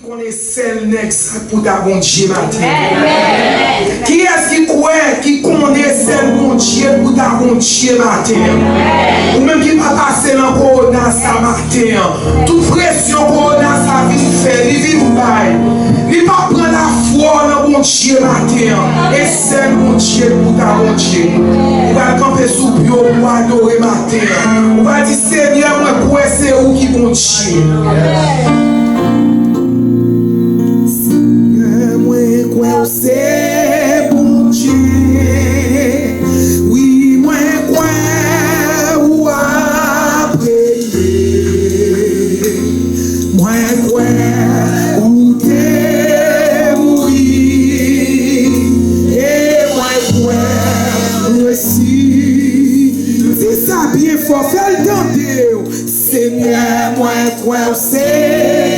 connaît celle next pour ta bon Dieu matin? Qui est-ce qui croit, qui connaît celle bon Dieu pour ta bon Dieu matin? Ou même qui va passer dans le corona ça matin? Toute pression corona ça vient faire, il vient bail. Il va prendre la foi dans bon Dieu matin. Et celle bon Dieu pour ta bon Dieu. On va camper sous bio pour adorer matin. On va dire Seigneur, moi pour c'est où qui bon Dieu. C'est bon Dieu, oui, moi, quoi, ou après, moi, quoi, ou t'es mourir, et moi, quoi, aussi, c'est ça bien fort, fais le temps, Seigneur, moi, quoi, c'est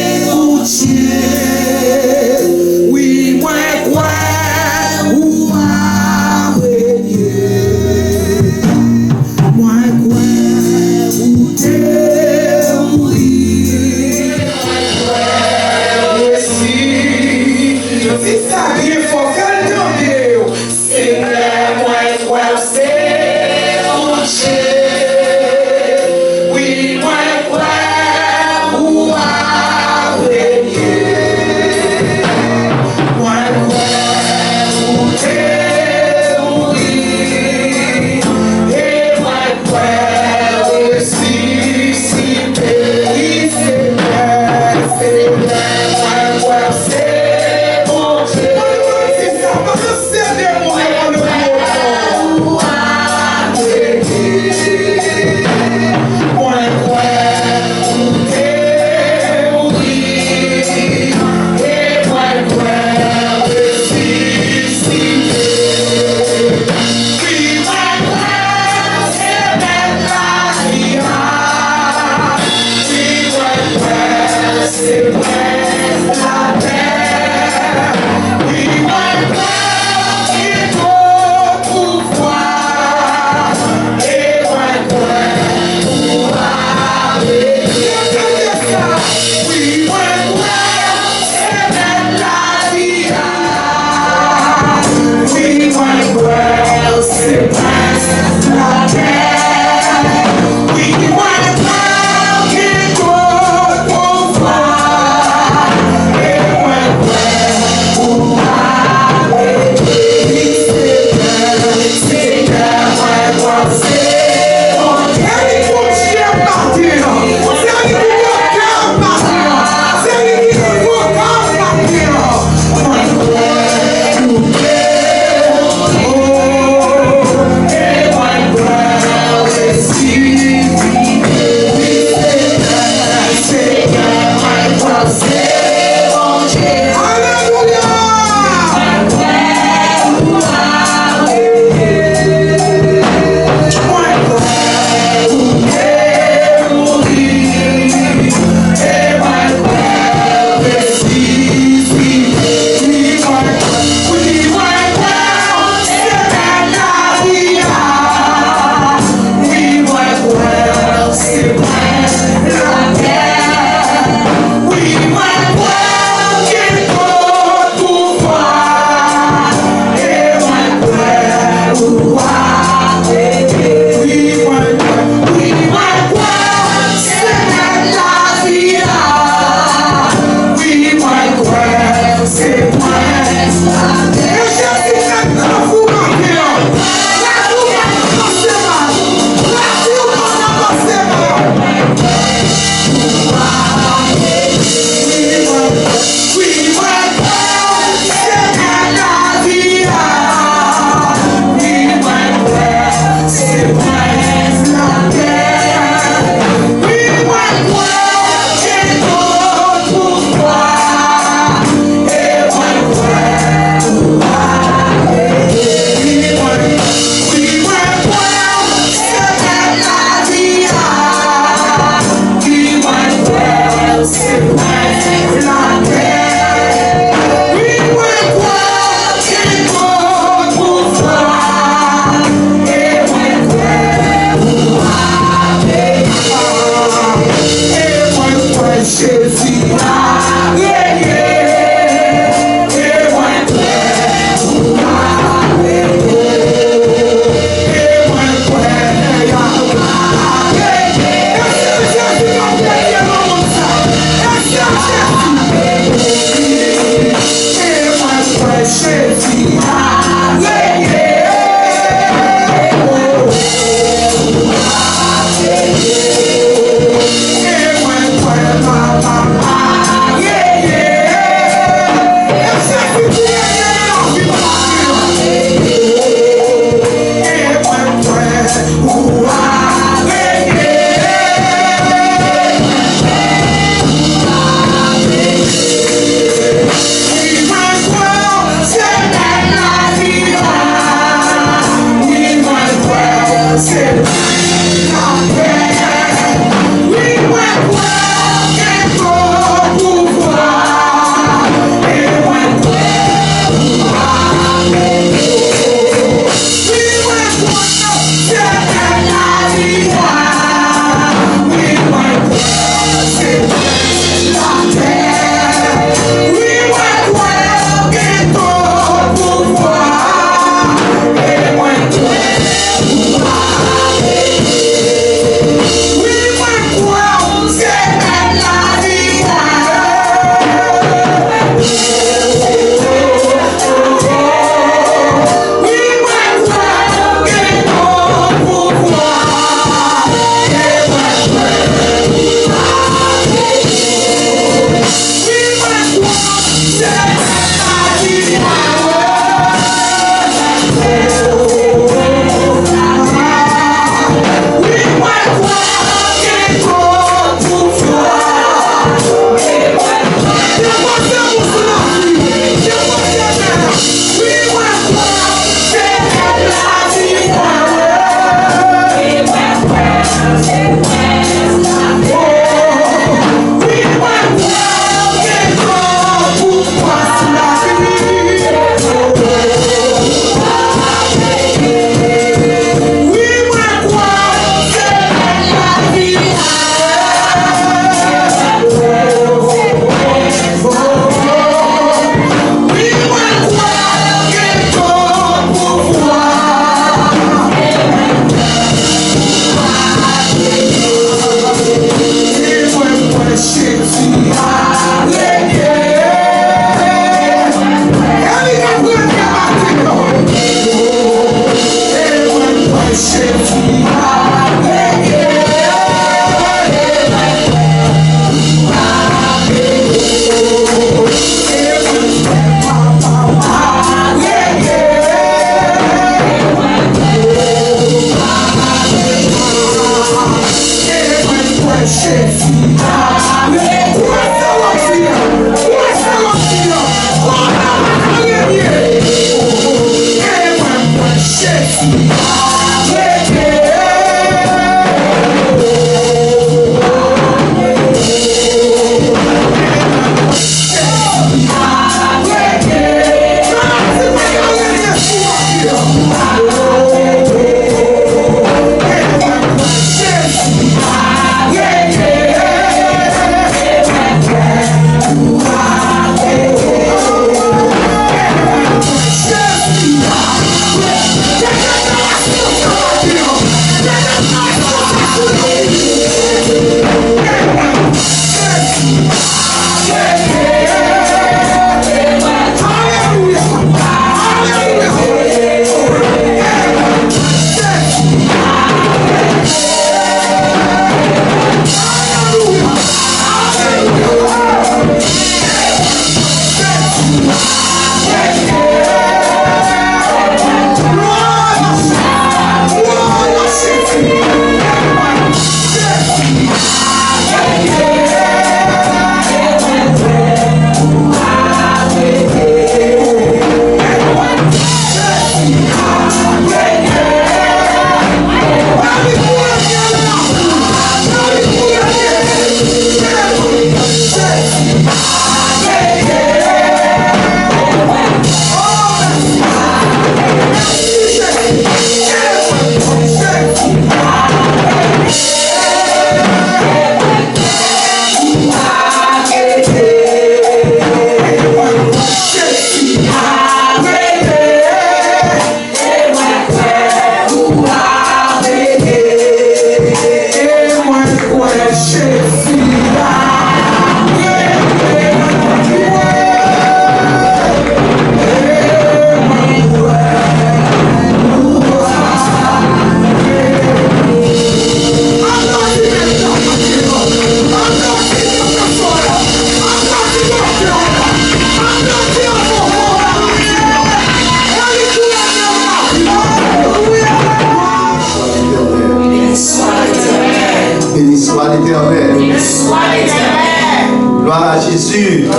Gloire à Jésus.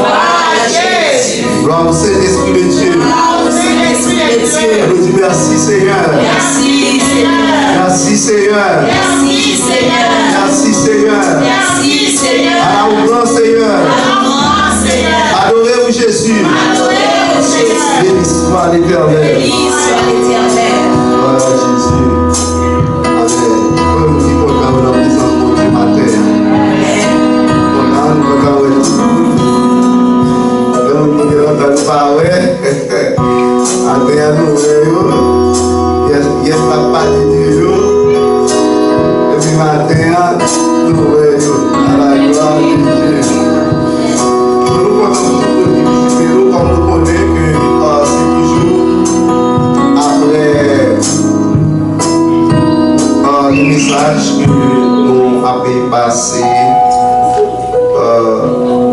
Gloire au Saint-Esprit de Dieu. On dit merci Seigneur. Merci Seigneur. Merci Seigneur. Merci Seigneur. Merci Seigneur. Merci Seigneur. À la grand Seigneur. Adorez-vous Jésus. Adorez-vous Jésus. Béni soit l'Éternel. Béni soit l'Éternel. Gloire à Jésus. Amen. Comme nous disons dans la présence du matin. Yes, papa de Dieu. Et puis matin, nous voyons à la gloire de Dieu. Nous connaissons comme nous connaissons que c'est toujours après les messages que nous avons passés.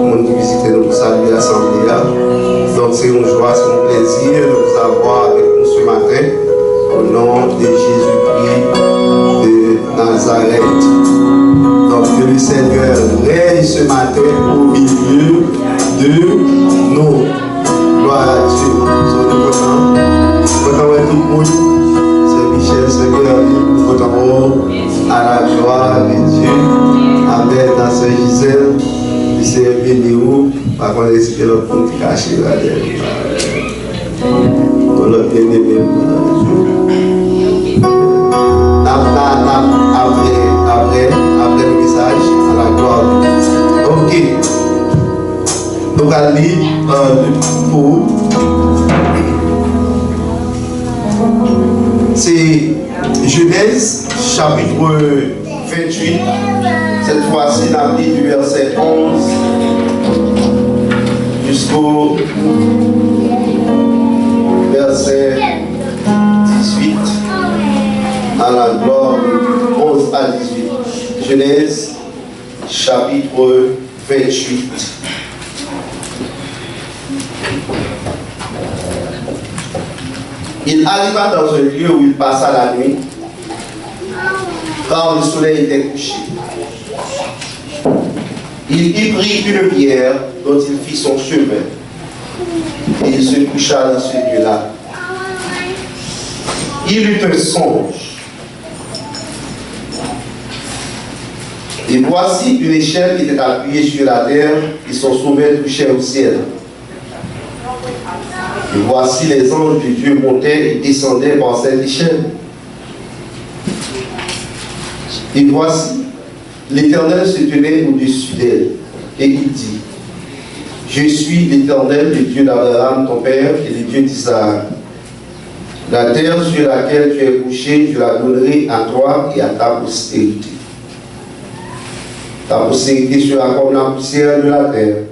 Nous visiter nous pour saluer l'Assemblée. Donc c'est une joie, c'est un plaisir de vous avoir avec nous ce matin. Au nom de Jésus-Christ de Nazareth. Donc que le Seigneur règne ce matin au milieu de nous. Gloire à Dieu. Nous comptons tout le monde. C'est Michel, c'est Guilherme. Nous comptons à la gloire de Dieu. Amen. Dans ce Gisèle, c'est béni. Par contre, est-ce que l'autre monde est caché là-dedans? L'autre bien-aimé. Après le message, à la gloire de Dieu. Ok. Donc, à lire pour. C'est Genèse, chapitre 28. Cette fois-ci, la lit du verset 11 jusqu'au verset 18. À la gloire, 11 à 18. Genèse, chapitre 28. Il arriva dans un lieu où il passa la nuit, car le soleil était couché. Il y prit une pierre dont il fit son chemin, et il se coucha dans ce lieu-là. Il eut un songe. Et voici une échelle qui était appuyée sur la terre, et son sommet touchait au ciel. Et voici les anges de Dieu montaient et descendaient par cette échelle. Et voici, l'Éternel se tenait au-dessus d'elle, et il dit, je suis l'Éternel, le Dieu d'Abraham, ton père, et le Dieu d'Isaac. La terre sur laquelle tu es couché, je la donnerai à toi et à ta postérité. Ta postérité sera comme la poussière de la terre,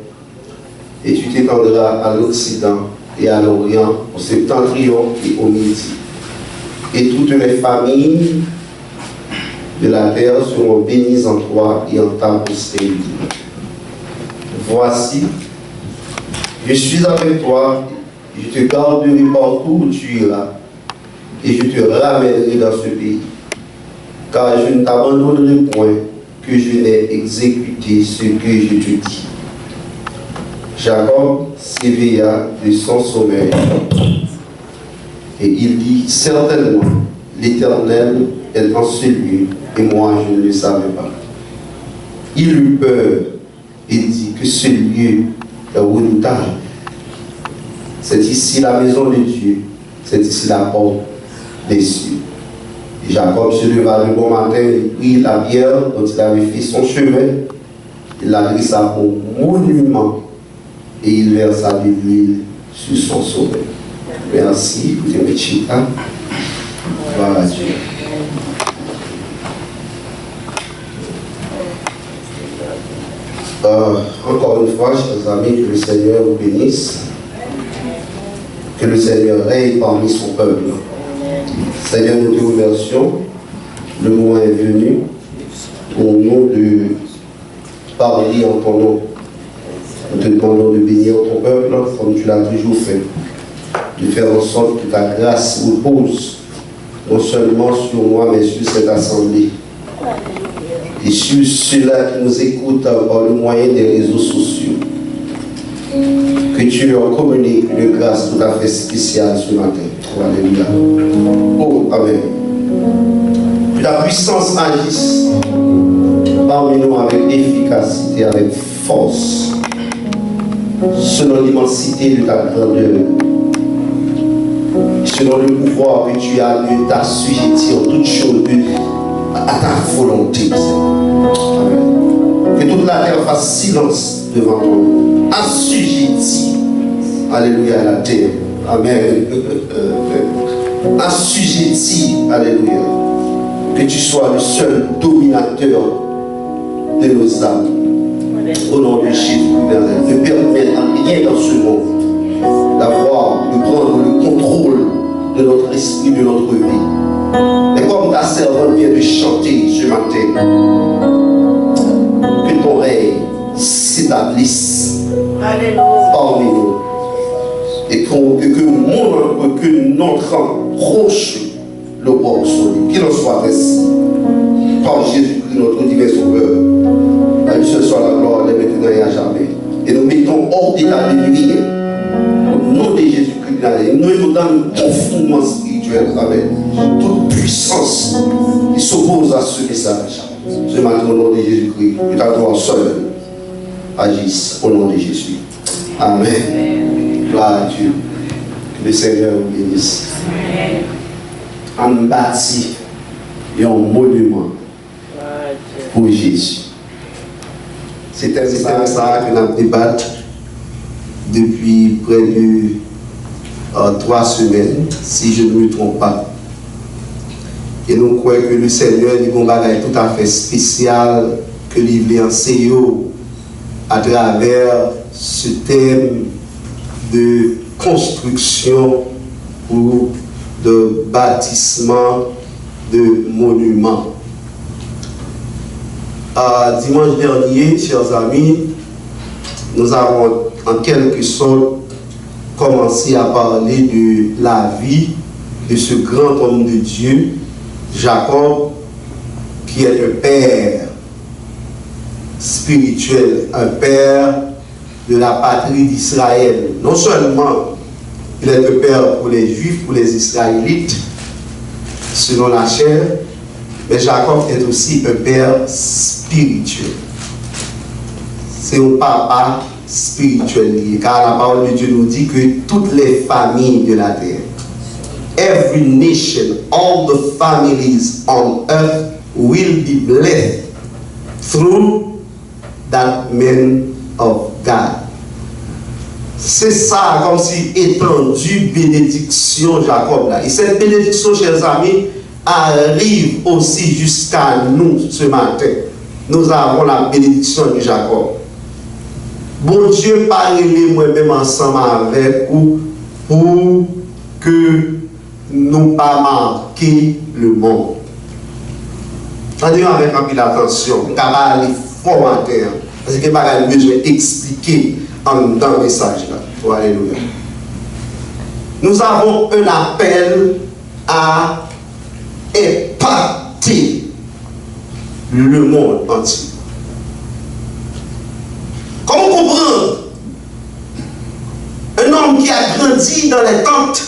et tu t'étendras à l'Occident et à l'Orient, au septentrion et au midi. Et toutes les familles de la terre seront bénies en toi et en ta postérité. Voici, je suis avec toi, je te garderai partout où tu iras, et je te ramènerai dans ce pays, car je ne t'abandonnerai point que je n'ai exécuté ce que je te dis. Jacob s'éveilla de son sommeil, et il dit, certainement, l'Éternel est en ce lieu, et moi je ne le savais pas. Il eut peur et dit que ce lieu est redoutable. C'est ici la maison de Dieu, c'est ici la porte des cieux. Et Jacob se leva le bon matin, il prit la pierre dont il avait fait son chemin, il la dressa au monument, et il versa de l'huile sur son sommet. Merci, vous aimez Chita. Gloire à Dieu. Encore une fois, chers amis, que le Seigneur vous bénisse, que le Seigneur règne parmi son peuple. Seigneur, nous te remercions. Le moment est venu pour nous de parler en ton nom. Nous te demandons de bénir ton peuple comme tu l'as toujours fait, de faire en sorte que ta grâce repose non seulement sur moi, mais sur cette assemblée. et sur ceux-là qui nous écoutent par le moyen des réseaux sociaux. Que tu leur communiques une grâce tout à fait spéciale ce matin. Oh, alléluia. Oh, amen. Que la puissance agisse parmi nous avec efficacité, avec force, selon l'immensité de ta grandeur, selon le pouvoir que tu as de t'assujettir toutes choses à ta volonté. Amen. Que toute la terre fasse silence devant toi. Assujetis, alléluia, à la terre. Amen. Assujetis, alléluia. Que tu sois le seul dominateur de nos âmes. Au nom de Jésus, ne permets à rien dans ce monde d'avoir, de prendre le contrôle de notre esprit, de notre vie. Et comme ta servante vient de chanter ce matin, que ton règne s'établisse parmi nous. Et que notre approche le roi solide. Qu'il en soit ainsi. Par Jésus-Christ, notre divin sauveur. À lui seul soit la gloire, les maintenant et à jamais. Et nous mettons hors d'état de lumière. Au nom de Jésus-Christ, nous mettons dans le confinement spirituel. Amen. Toute puissance qui s'oppose à ce message. Ce matin, au nom de Jésus-Christ, que ta gloire seule agisse au nom de Jésus. Amen. Gloire à Dieu. Que le Seigneur vous bénisse. On bâtit un monument pour Jésus. C'est un message que nous avons débattu depuis près de 3 semaines, si je ne me trompe pas. Et nous croyons que le Seigneur a un bagage tout à fait spécial que il veut enseigner à travers ce thème de construction ou de bâtissement de monuments. Dimanche dernier, chers amis, nous avons en quelque sorte commencé à parler de la vie de ce grand homme de Dieu, Jacob, qui est un père spirituel, un père de la patrie d'Israël. Non seulement il est un père pour les Juifs, pour les Israélites, selon la chair, mais Jacob est aussi un père spirituel. C'est un papa spirituel, car la parole de Dieu nous dit que toutes les familles de la terre, every nation, all the families on earth will be blessed through that man of God. C'est ça, comme si étendue bénédiction Jacob là. Et cette bénédiction, chers amis, arrive aussi jusqu'à nous ce matin. Nous avons la bénédiction de Jacob. Bon Dieu, parlez moi-même ensemble avec vous pour que nous pas marquer le monde. Attendez avec un peu d'attention, on va aller formateur, parce que je n'ai besoin d'expliquer dans le message là. Oh, alléluia. Nous avons un appel à impacter le monde entier. Comment comprendre un homme qui a grandi dans les tentes,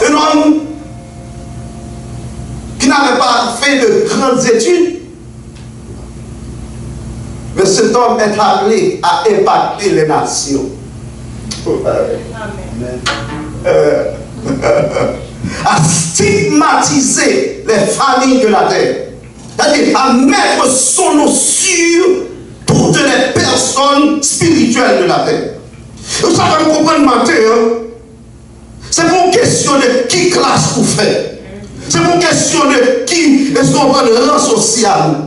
un homme qui n'avait pas fait de grandes études, mais cet homme est appelé à impacter les nations. À stigmatiser les familles de la terre. C'est-à-dire à mettre son nom sur toutes les personnes spirituelles de la terre. Vous savez, vous comprenez matin, hein? C'est pour une question de qui classe pour faire. C'est pour une question de qui est-ce qu'on va le rang social.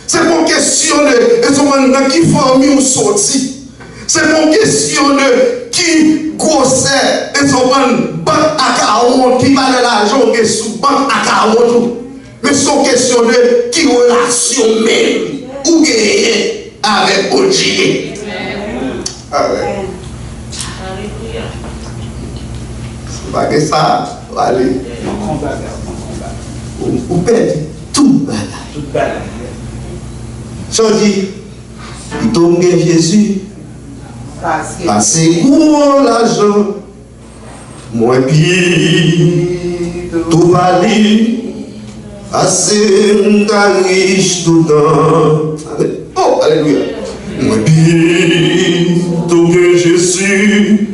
C'est pour une question de est-ce qu'on va qui famille ou sorti. C'est pour une question de qui grossait et son banque à 40 qui va de l'argent et sous banque à 40. Mais c'est une question de qui relation même ou gagner avec Dieu. Amen. C'est pas que ça. Allez. Ou perdre tout bagaille. J'en dis, il tombe Jésus. Parce que pour l'argent, moi puis tout va dire. Assez riche tout le temps. Oh, alléluia. Moi puis tout que Jésus.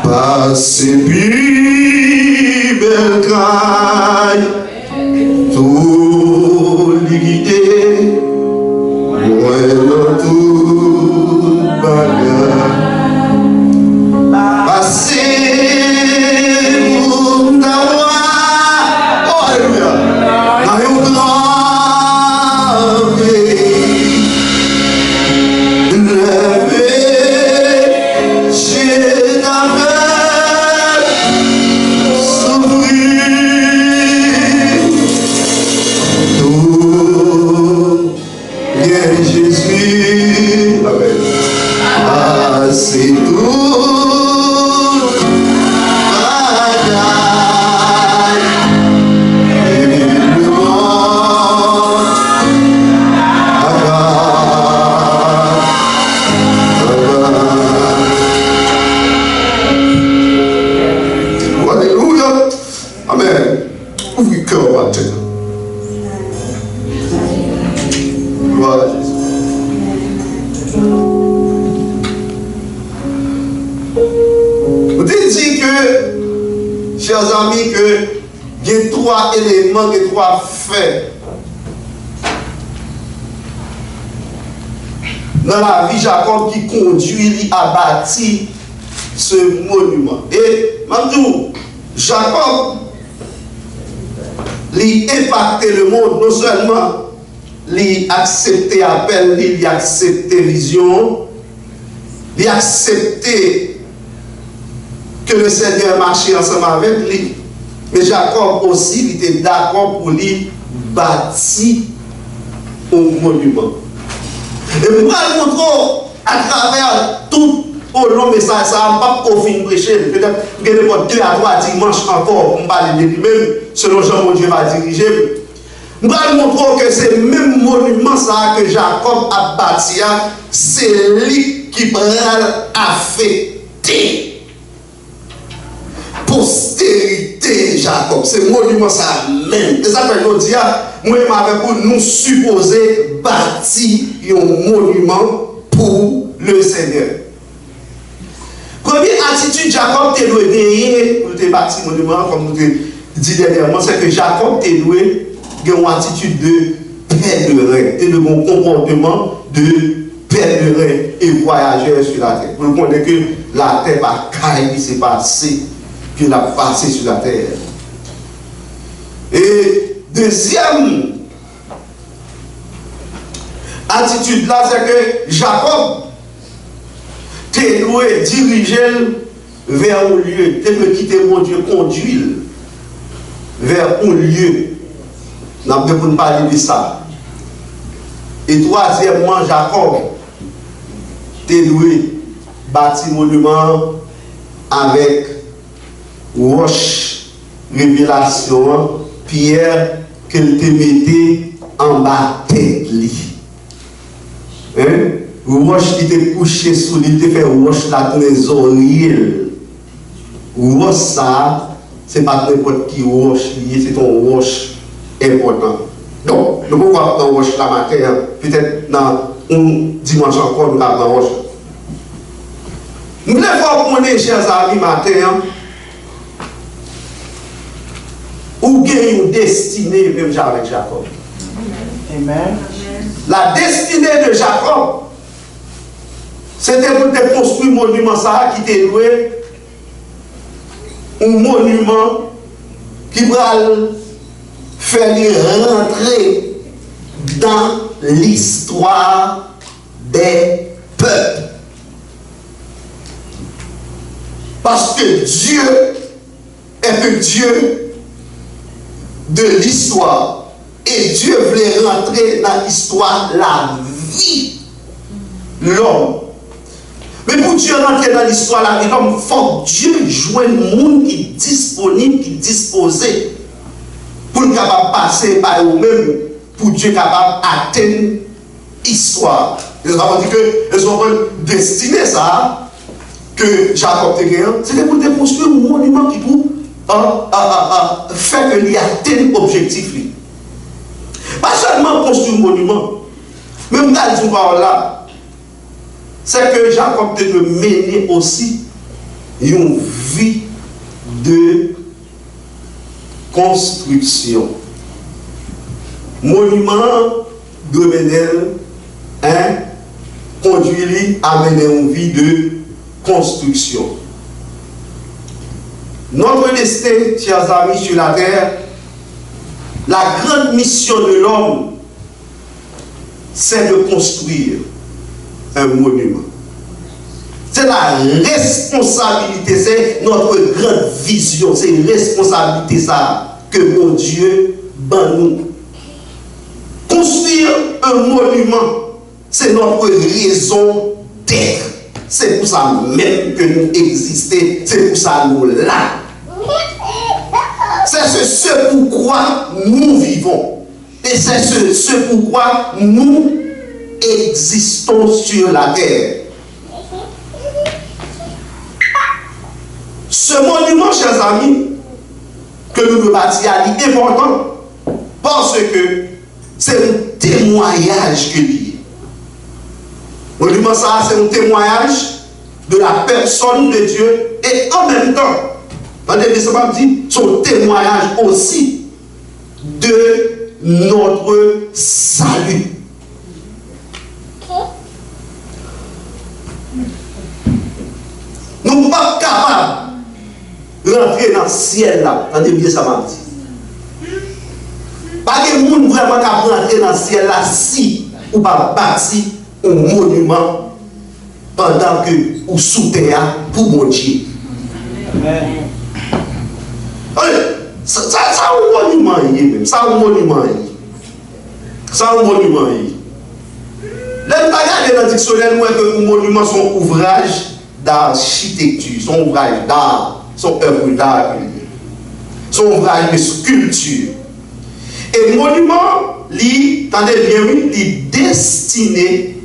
Parce puis belle caille. Tout l'idée. Moi dans tout bagage. Passez pour d'avoir. Oh, alléluia. C'est tout. Alléluia. Amen. Ouvrez le cœur maintenant. Gloire à Jésus. Vous dites que, chers amis, que il y a 3 éléments, il y a 3 faits dans la vie Jacob qui conduit à bâtir ce monument. Et maintenant, Jacob, il impacté le monde, non seulement il accepté appel, il accepté vision, il accepté que le Seigneur marchait ensemble avec lui. Mais Jacob aussi, il était d'accord pour lui bâtir un monument. Et pour le montrer à travers tout au long message, ça n'a pas pour finir prêcher. Peut-être que 2 à 3 dimanches encore pour parler de lui-même, selon Jean, mon Dieu va diriger. Nous allons montrer que c'est le même monument ça que Jacob a bâti, c'est lui qui va affecter postérité Jacob. C'est monument ça même. Et ça fait nous dire, moi avec vous, nous supposer bâtir un monument pour le Seigneur. Première attitude Jacob te doit gagner pour te bâtir un monument, comme nous dit dernièrement, c'est que Jacob te doit gagner une attitude de pèlerin et de bon comportement de pèlerin et voyageur sur la terre. Vous comprenez que la terre va cailler qui s'est passé, qu'il a passé sur la terre. Et deuxième attitude là, c'est que Jacob t'es loué, diriger vers un lieu, t'es le quitter mon Dieu, conduire vers un lieu. Nous avons parler de ça. Et troisièmement, Jacob t'es loué, bâti monument avec roche, révélation, pierre qu'elle te mettait en bas tête. Hein? Roche qui te couché sous lui, te fait roche la trésorier. Roche ça, c'est pas n'importe qui roche, c'est ton roche important. Donc, nous pouvons voir dans roche la matin, peut-être dans un dimanche encore, nous avons dans roche. Nous voulons voir qu'on est, chers amis, matin, où gagne une destinée, même avec Jacob. Amen. La destinée de Jacob, c'était pour te construire un monument ça qui t'est loué, un monument qui va faire rentrer dans l'histoire des peuples. Parce que Dieu est un Dieu de l'histoire. Et Dieu voulait rentrer dans l'histoire, la vie, l'homme. Mais pour Dieu rentrer dans l'histoire, la vie, l'homme, il faut que Dieu joue un monde qui est disponible, qui est disposé, pour monde capable de passer par eux-mêmes pour Dieu capable d'atteindre l'histoire. Ils ont dit que ils ont destiné ça, que Jacob te gagné, c'était pour te construire un monument qui pour faire que lui atteigne l'objectif. Pas seulement construire un monument, même dans ce là, c'est que Jacob te mener aussi une vie de construction. Monument doit mener conduire à mener une vie de construction. Notre destin, chers amis, sur la terre, la grande mission de l'homme, c'est de construire un monument. C'est la responsabilité, c'est notre grande vision, c'est une responsabilité ça que mon Dieu ban nous. Construire un monument, c'est notre raison d'être. C'est pour ça même que nous existons, c'est pour ça nous là. C'est ce pourquoi nous vivons. Et c'est ce pourquoi nous existons sur la terre. Ce monument, chers amis, que nous devons bâtir est important parce que c'est un témoignage que lui. Le monument, ça, c'est un témoignage de la personne de Dieu et en même temps, dans les décembre, dit son témoignage aussi de notre salut. Nous ne sommes pas capables de rentrer dans le ciel là. Attendez bien ça m'a dit. Pas de monde vraiment capable de rentrer dans le ciel là si ou pas bâtir un monument pendant que ou sous terre pour mon Dieu. Amen. Ça un monument même, ça un monument. Ça un monument. Les bagages dans le dictionnaire moi que un monument sont ouvrages d'architecture, son ouvrage d'art, son œuvre d'art, son ouvrage de sculpture. Et monument, tendez bien, il est destiné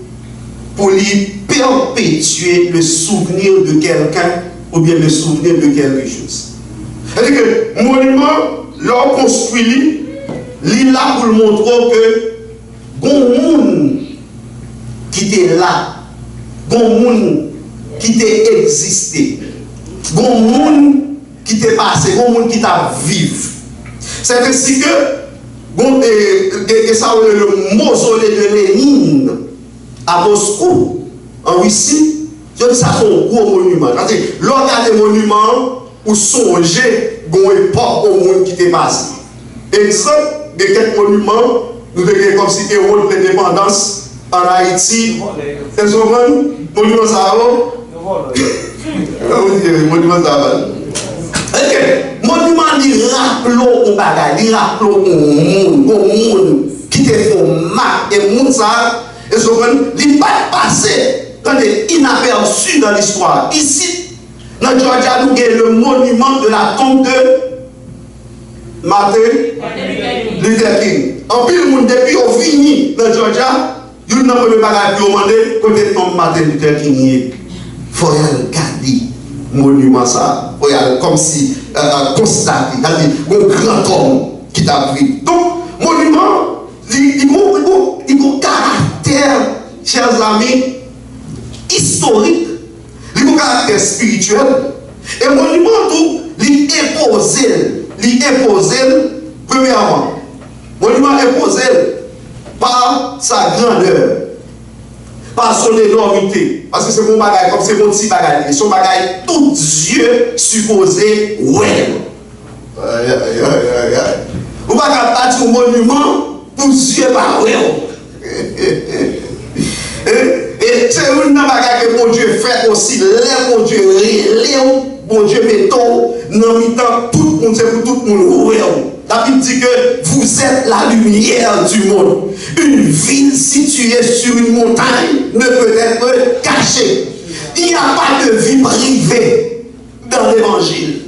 pour lui perpétuer le souvenir de quelqu'un ou bien le souvenir de quelque chose. C'est-à-dire que monument, l'on construit, il est là pour le montrer que bon monde qui était là, bon monde qui t'a existé, bon monde qui t'a passé, bon monde qui t'a vécu. C'est ainsi que ça le mausolée de Lénine à Moscou, en Russie, ça c'est un gros monument. L'on a des monuments pour songer à une époque au monde qui t'est passé. Exemple de quelques monuments, nous avons comme si héros de l'indépendance en Haïti. C'est ce monument ça monument ça. Monument, il rappelons au bagage, il rappelons au monde qui te font mal et monde ça, et ce il va passer inaperçu dans l'histoire. Ici, dans Georgia, nous avons le monument de la tombe de Martin Luther King. En plus, le monde depuis au fini dans Georgia, il n'a pas de bagage pour demander côté de tombe Martin Luther King. Il faut regarder le monument ça, comme si constater, un grand homme qui t'a pris. Donc, monument, il a un caractère, chers amis, historique, il a un caractère spirituel, et monument tout, il est imposé, premièrement, monument imposé par sa grandeur, par son énormité, parce que c'est mon bagage, comme c'est mon petit bagage, son bagage, tout Dieu supposé, ouais. Vous ne pouvez pas bâtir un monument pour Dieu, pas ouais. Et c'est un bagage que mon Dieu fait aussi, les mon Dieu, mon Dieu, mettons, dans le temps, tout le monde, c'est pour tout le monde, ouais. La Bible dit que vous êtes la lumière du monde. Une ville située sur une montagne ne peut être cachée. Il n'y a pas de vie privée dans l'évangile.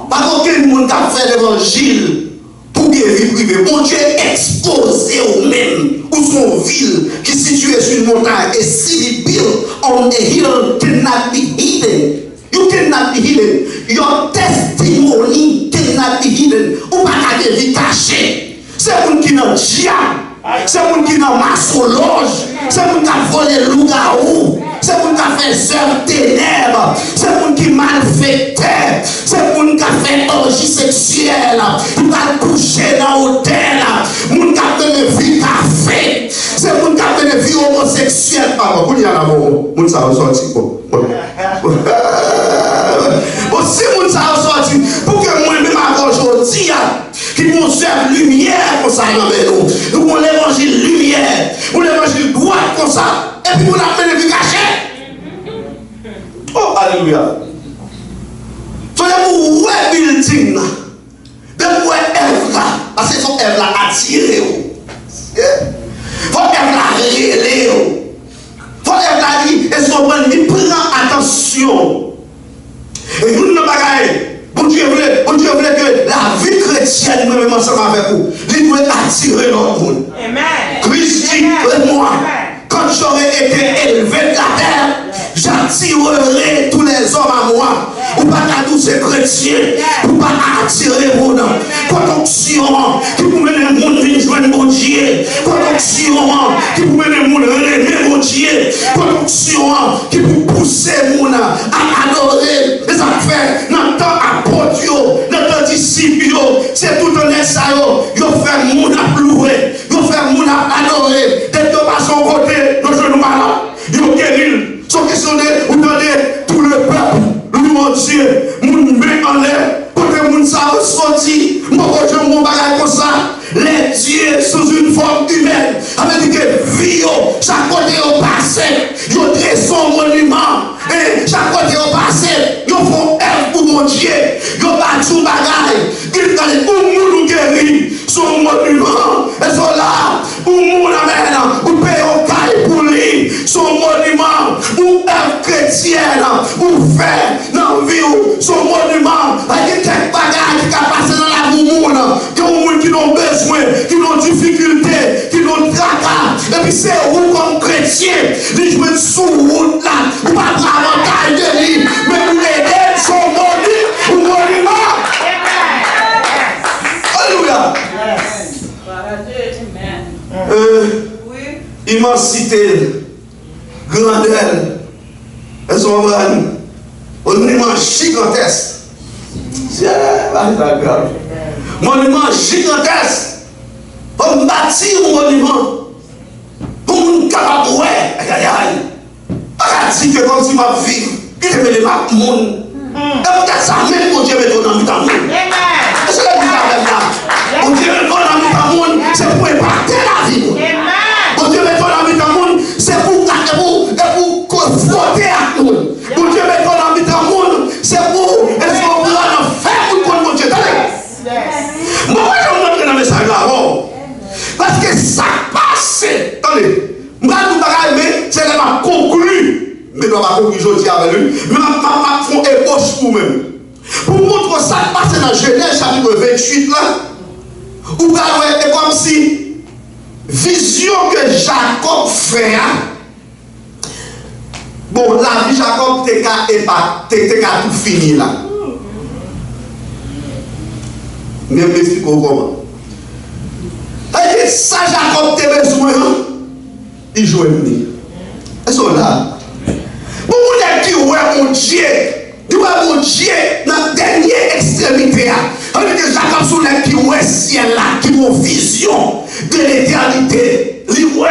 Pas aucun monde qui a fait l'évangile pour guérir privé. Mon Dieu exposé au même, ou son ville qui est située sur une montagne. A city built on a hill cannot be hidden. You cannot be hidden. Your testimony cannot be hidden. Ou pas qu'à être caché. C'est un qui n'a diable. C'est un qui n'a maçologe. C'est un qui a volé le loup-garou. C'est un qui a fait zèbre ténèbres. C'est un qui malfaitait. C'est un qui a fait orgie sexuelle. Il va coucher dans l'hôtel. C'est un qui a fait une vie café. C'est un qui a fait une vie homosexuelle. Pardon, vous y a l'amour. Vous savez sortir. Aussi, vous savez sortir. Pour que moi-même, aujourd'hui, qui nous serve lumière comme ça dans nous. Nous avons l'évangile lumière, nous l'évangile droit comme ça, et puis nous l'avons les caché. Oh, alléluia. Soyez vous ouais building, de vous Ève là, parce que son Ève là attiré. Faut Ève là relé. Faut Ève là dit, et son bon, il prend attention. Et nous ne bagaille. Bon Dieu voulait que la vie chrétienne, nous-mêmes ensemble avec vous, il voulait attirer l'autre monde. Christ dit, moi, quand j'aurai été élevé de la terre, j'attirerai tous les hommes à moi. Ou pas qu'à tous ces chrétiens, ou pas attirer mon nom. Conjonction qui vous mène le monde à joindre mon Dieu. Conjonction qui vous mène le monde à aimer mon Dieu. Conjonction qui vous pousse mon à adorer les affaires. Dans le temps apôtre, dans le temps disciple, c'est tout un essai. Ils fait mon à louer, ils fait mon à adorer. Dès que pas son côté, nos genoux malades, ils guéris. Sans question de vous donner tout le peuple. Mon Dieu, mon met en l'air, pour que mon savent sorti, mon côté, mon bagage comme ça, les dieux sous une forme humaine, avec que vie, chaque côté au passé, ils dressent un monument, et chaque côté au passé, ils font œuvre pour mon Dieu, ils battent tout bagage, ils disent, où nous guéris, son monument, et sont là, où nous amène, où paye au caille pour lui, son monument, où œuvre chrétienne, où fait, dans la vie, son monument, avec quelques bagages qui passent dans la moumoune, qui ont besoin, qui ont difficulté, qui ont tracas, et puis c'est vous comme chrétien, les jouer sous route là, ou pas de l'avantage de lui, mais vous aidez son monument. Alléluia. Immensité, grandeur, elles sont grandes. Monument gigantesque. Monument gigantesque. Pour bâtir un monument. Pour nous capable de voir. Pas dire que comme si ma vie, il te met les maps monde. Et peut-être ça même pour Dieu met dans le monde. C'est ce que vous avez là. Pour Dieu met dans le monde, c'est pour impacter la vie. Pour Dieu met dans le monde, c'est pour confronter à nous. Pour Dieu met dans le monde, c'est pour est-ce qu'on va faire pour mon Dieu. Moi, je vais vous montrer dans le message là. Parce que ça passe. Attendez. Moi, c'est la conclu. Mais je vais pas conclure aujourd'hui avec lui. Mais je vais faire une ébauche pour même. Pour montrer ça passe dans Genèse chapitre 28 là. Où vous voyez comme si vision que Jacob fait. Bon, la vie Jacob t'es qu'à tout fini là. Mais je m'explique comment. Et ça, Jacob t'a besoin. Il joue venir. Ils sont là. Pour vous dire que mon Dieu, mon Dieu, dans la dernière extrémité, on dit que Jacob soulève qui voit ciel là, qui voit vision de l'éternité. Il voit.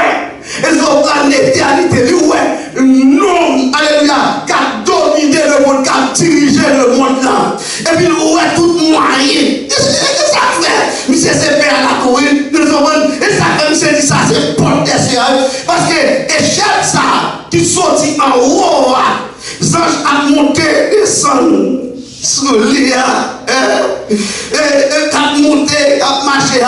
Ils ont pris l'éternité. Il voit. Non, alléluia, qui a dominé le monde, qui a dirigé le monde là. Et puis il voit tout moyen. Qu'est-ce que ça fait? Monsieur c'est père à la courir. Et ça comme c'est dit ça, c'est porte parce que échelle ça qui sortit en haut, les anges a monté, descendu sur l'île, et a monté, a marché.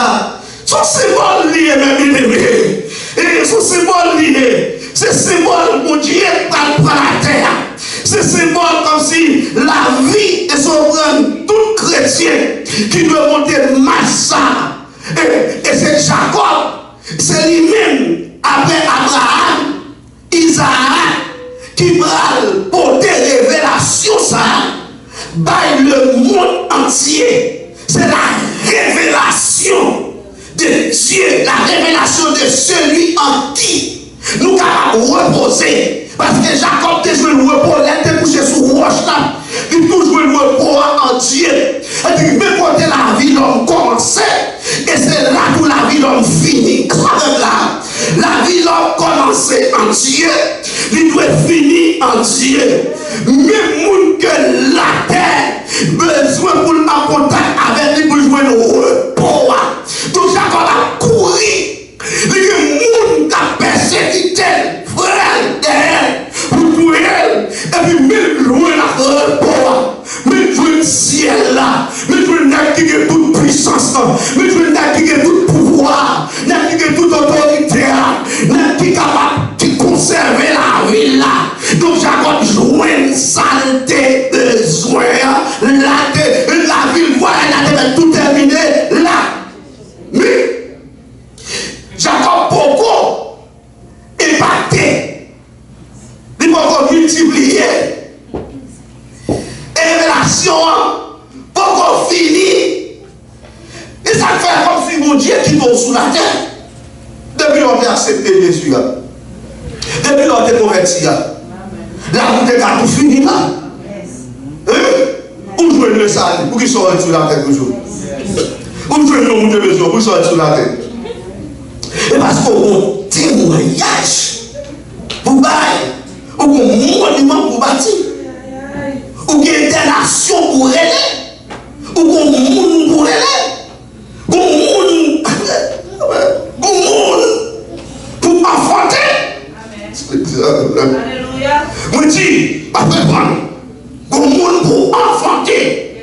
Son symbole lié, mes bien-aimés. Et son symbole lié, c'est symbole pour Dieu par la terre. C'est symbole comme si la vie est souveraine, tout chrétien qui doit monter massa. qui va porter révélation ça by le monde entier. C'est la révélation de Dieu, la révélation de celui en qui nous allons reposer. Parce que Jacob a joué le repos, il était couché sous roche là, il a toujours le repos en Dieu. Il dit, mais quand la vie l'homme commençait, et c'est là où la vie l'homme finit. La vie l'homme commençait en Dieu, il doit finir en Dieu. Même monde que la terre besoin pour en contact avec lui pour jouer le repos. Donc Jacob a couru. Il y a des gens qui ont persécuté frère derrière pour tuer elle. Et puis même loin la repos. Mais jouer le ciel là. Mais jouer le toute puissance là. Mais jouer le tout pouvoir. N'a toute autorité là. N'a qui capable de conserver la vie là. Donc Jacob joue une saleté besoin. La ville voit elle a tout terminé là. Mais Jacob beaucoup épaté, il beaucoup multiplié, révélation beaucoup fini, et ça fait comme si mon Dieu qui tombe sous la terre. Depuis qu'on a accepté Jésus, depuis qu'on a converti, la route est tout fini là. Où jouer le salut pour qu'il soit sur la terre toujours. Où jouer le monde de besoin pour qu'il soit sur la terre. Et parce qu'on témoignage pour bailler, ou qu'on monument pour bâtir, ou qu'on internation pour aider, ou qu'on monde pour aider, qu'on monde pour enfanter. Alléluia. Moi dis, après prendre, qu'on monde pour enfanter.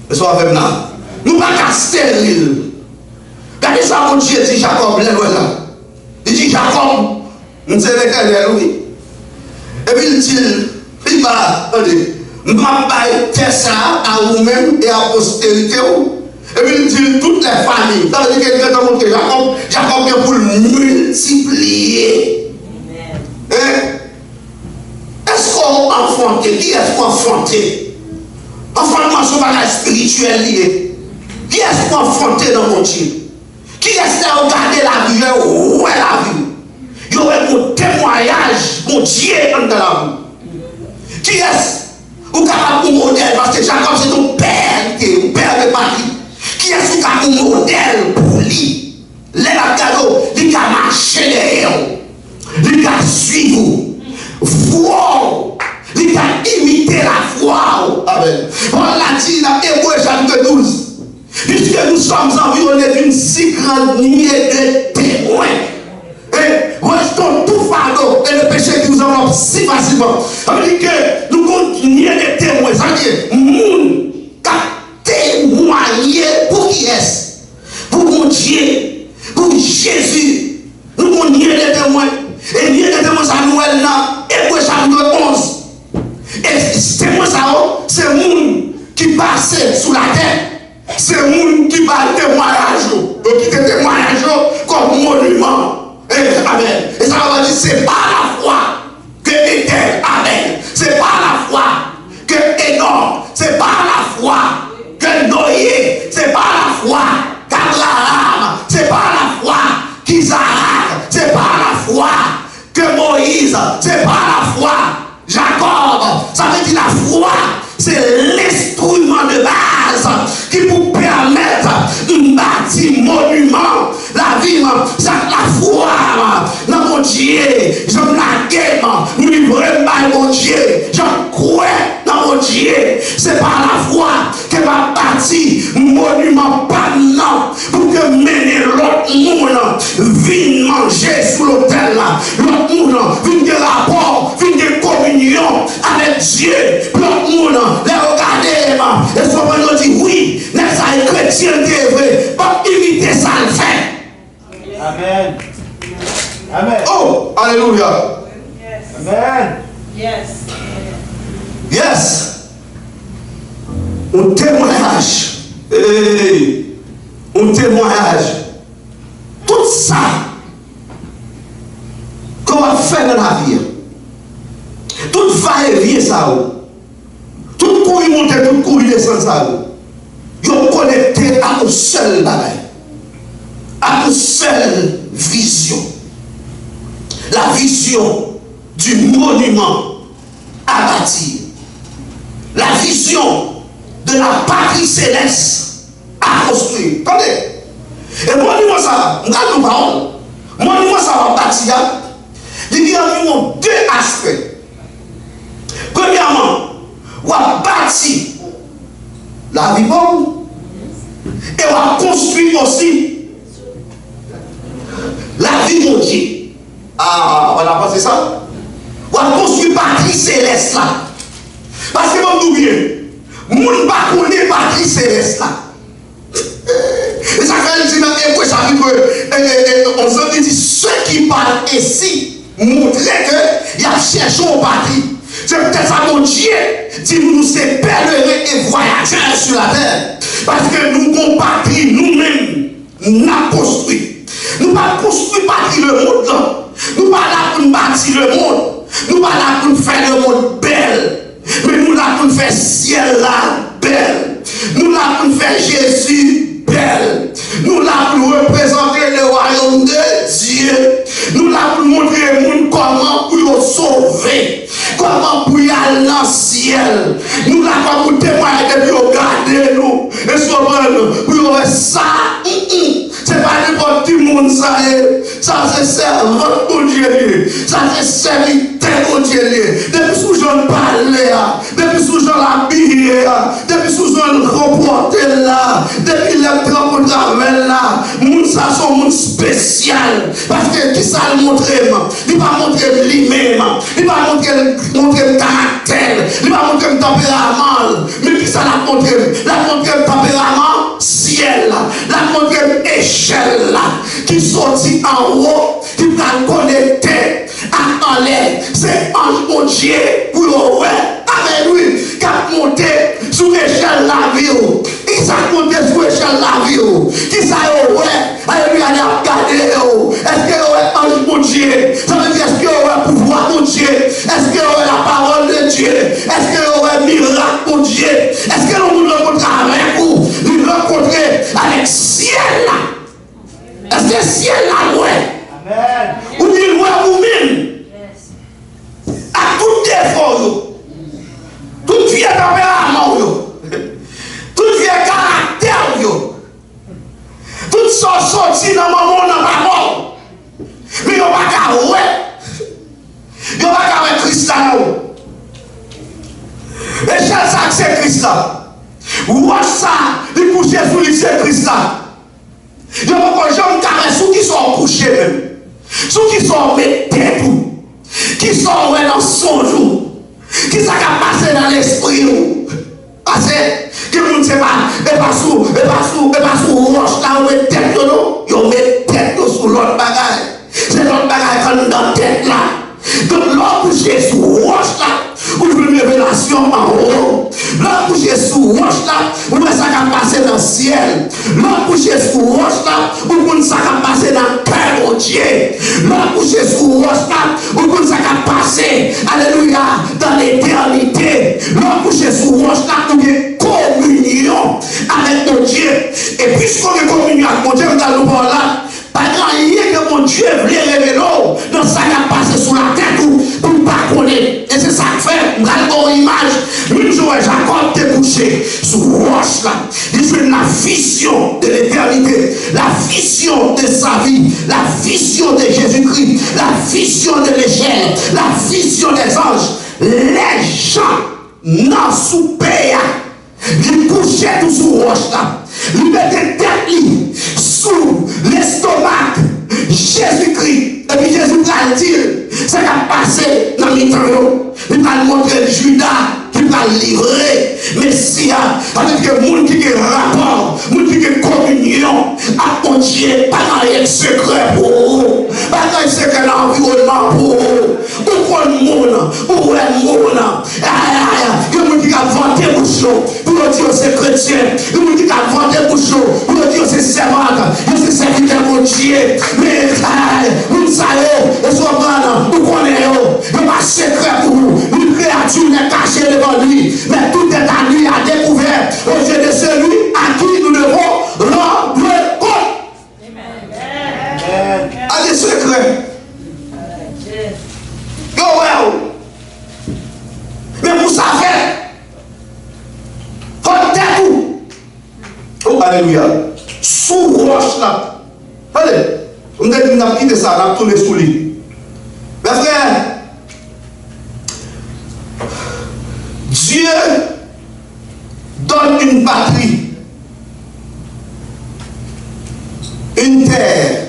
Et ça avec nous, nous ne pas qu'à stérile. Regardez ça, mon Dieu dit Jacob, là. Il dit Jacob, nous sommes l'Éternel, oui. Et puis il dit, il va, m'a baillé ça à vous-même et à la postérité. Et puis il dit toutes les familles. Ça veut dire que Jacob vient pour le multiplier. Est-ce qu'on a enfanté? Qui est-ce qu'on a enfanté? Enfantement, c'est un bagage spirituel lié. Qui est-ce qu'on a enfanté dans mon Dieu? Qui est-ce qui a regardé la vie? Où est la vie? Il y aurait mon témoignage, mon Dieu, dans la vie. Qui est-ce qui a un modèle? Parce que Jacob, c'est ton père, ton père de Marie. Qui est-ce qui a un modèle pour lui? Les cadeaux, il a marché derrière, il a suivi, foi, il a imité la foi. Amen. On l'a dit dans Hébreux chapitre 12. Puisque nous sommes environnés d'une si grande nuée de témoins. Et rejetons tout fardeau et le péché qui nous enveloppe si facilement. Ça veut dire que nous continuons des témoins. Ça veut dire, nous témoigner pour qui est-ce? Pour mon Dieu, pour Jésus. Nous continuons des témoins. Et lié des témoins à Noël là, Hébreux chapitre 11. Et ces témoins, c'est le monde qui passe sous la terre. C'est le monde qui va témoignage, qui te témoignage comme monument. Amen. Et ça va dire, c'est pas la foi que Éther, amen. C'est pas la foi que Enoch, c'est pas la foi que Noé, c'est pas la foi qu'Abraham, c'est pas la foi qu'Isaac, c'est pas la foi que Moïse, c'est pas la foi Jacob. Ça veut dire la foi, c'est l'instrument de base qui vous permettre de bâtir monument. La vie, ça la foi dans mon Dieu. J'aime la guerre, nous livrons par mon Dieu. J'en crois dans mon Dieu. C'est par la foi que va bâtir monument permanent pour que mener l'autre monde vienne manger sous l'autel là. L'autre monde vienne de rapport, vienne de communion avec Dieu. L'autre monde les regarder et souvent nous dit oui, n'est-ce pas chrétien qui vrai, pas imiter ça le fait. Amen. Amen. Oh, alléluia. Amen. Yes. Yes. Un témoignage. Un témoignage. Tout ça qu'on va faire dans la vie, levier ça. Tout coup il monte, tout coup il descend ça. Ils sont connectés à une seule bagaille. À une seule vision. La vision du monument à bâtir. La vision de la patrie céleste à construire. Attendez. Et monument ça, regarde nous parlons. Monument ça va bâtir. Il y a environ deux aspects. Premièrement, on va bâtir la vie bonne et on va construire aussi la vie de Dieu. Ah, voilà, c'est ça. On va construire patrie céleste là. Parce que vous oubliez, nous ne pas connaître patrie céleste là. Et ça fait dire dans Hébreux chapitre 11, il dit ceux qui parlent ici montraient qu'il y a cherché une patrie. C'est peut-être ça mon Dieu dit nous sommes pèlerins et voyageurs sur la terre. Parce que nous avons patrie nous-mêmes, nous avons construit. Nous ne pas construire patrie le monde là. Nous ne pas là pour bâtir le monde. Nous ne pas là pour faire le monde belle. Mais nous là pour faire ciel là belle. Nous là pour faire Jésus belle. Nous là pour représenter le royaume de Dieu. Nous là pour montrer au monde comment pour le sauver. Comment pour y aller dans le ciel. Nous là pour témoigner depuis regarder nous. Et sauver pour y ça. C'est pas n'importe qui monde ça. Ça c'est servant pour Dieu. Ça c'est serviteur pour Dieu. Depuis sous jeune parler, depuis sous jeune habillé, depuis sous jeune reporté là, depuis les grands pour travail là, moun ça sont moun spécial. Parce que qui ça le montre, il va montrer lui-même, il va montrer le caractère, il va montrer le tempérament. Mais qui ça la montre? La montre le tempérament ciel, la montre échelle là, qui sortit en haut, qui va connecter à en l'air. C'est ange mon Dieu pour le avec lui, qui a monté sur l'échelle la vie. Qui s'est monté sur l'échelle la vie? Qui s'est avec lui, allez regarder. Est-ce qu'il y a ange mon Dieu? Ça veut dire est-ce qu'il y a pouvoir mon Dieu? Est-ce qu'il y a la parole de Dieu? Est-ce qu'il y a miracle mon Dieu? Est-ce que nous nous rencontrons avec vous? Nous rencontrer avec ciel là? Est-ce que ciel là, ouais? Amen. Ou dit ouais vous-même? À tout défaut, tout vieux tempérament, tout vieux caractère, tout ça sorti dans mon monde, dans ma mort. Mais il n'y a pas qu'à ouais. Il n'y a pas qu'à ouais Christ là. Et c'est ça que c'est Christ là. Ou ça, il couche sous lui, c'est Christ là. Il n'y a pas que j'aime carré ceux qui sont couchés même. Ceux qui sont mettés tout. Qui sont dans son jour. Qui ça a passé dans l'esprit. Parce que le monde ne sait pas. Et pas sous roche là, on met tête de nous. On met tête sur l'autre bagaille. C'est l'autre bagaille qu'on a dans la tête là. Donc l'autre couché sous roche là. Ou une révélation en haut. L'autre couché sous roche là. Ou ça a passé dans le ciel. L'autre couché sous roche là. Ou ça a passé dans le cœur mon Dieu. L'autre couché sous roche là. Ou ça a passé, alléluia, dans l'éternité. L'autre couché sous roche là. Ou bien communion avec mon Dieu. Et puisqu'on est communion avec mon Dieu, dans le bord là. Pas rien que mon Dieu voulait révéler dans ça qui a passé sous la tête pour ne pas connaître. Et c'est ça que fait, on a une image. Une jour, Jacob t'est couché sous roche là. Il fait la vision de l'éternité, la vision de sa vie, la vision de Jésus-Christ, la vision de l'échelle, la vision des anges. Les gens n'en soupaient. Ils couchaient tout sous roche là. Ils mettaient tête sous l'estomac Jésus-Christ. Et puis Jésus va dire, ça va passer dans le temps. Il va montrer Judas qui va livrer Messia. Avec que les gens qui ont rapport, les gens qui ont communion, à mon Dieu, pas dans un secret pour vous, pas dans un secret dans l'environnement pour vous. Pourquoi le monde, pourquoi le monde, il y a des gens qui ont vanté bouchon, pour dire c'est chrétien, il y a des gens qui ont vanté bouchon, pour dire c'est servante, c'est serviteur mon Dieu, mais vous savez, et souvent, vous connaissez, il n'y a pas de secret pour vous, une créature. nature n'est cachée devant lui, mais tout est à lui à découvert aux yeux de celui à qui nous devons rendre compte. À des secrets. Yo, well. Mais vous savez, votre tête où? Oh, alléluia. Sous roche là. Allez, on a quitté ça, on a tourné sous lui. Mes frères, Dieu donne une patrie, une terre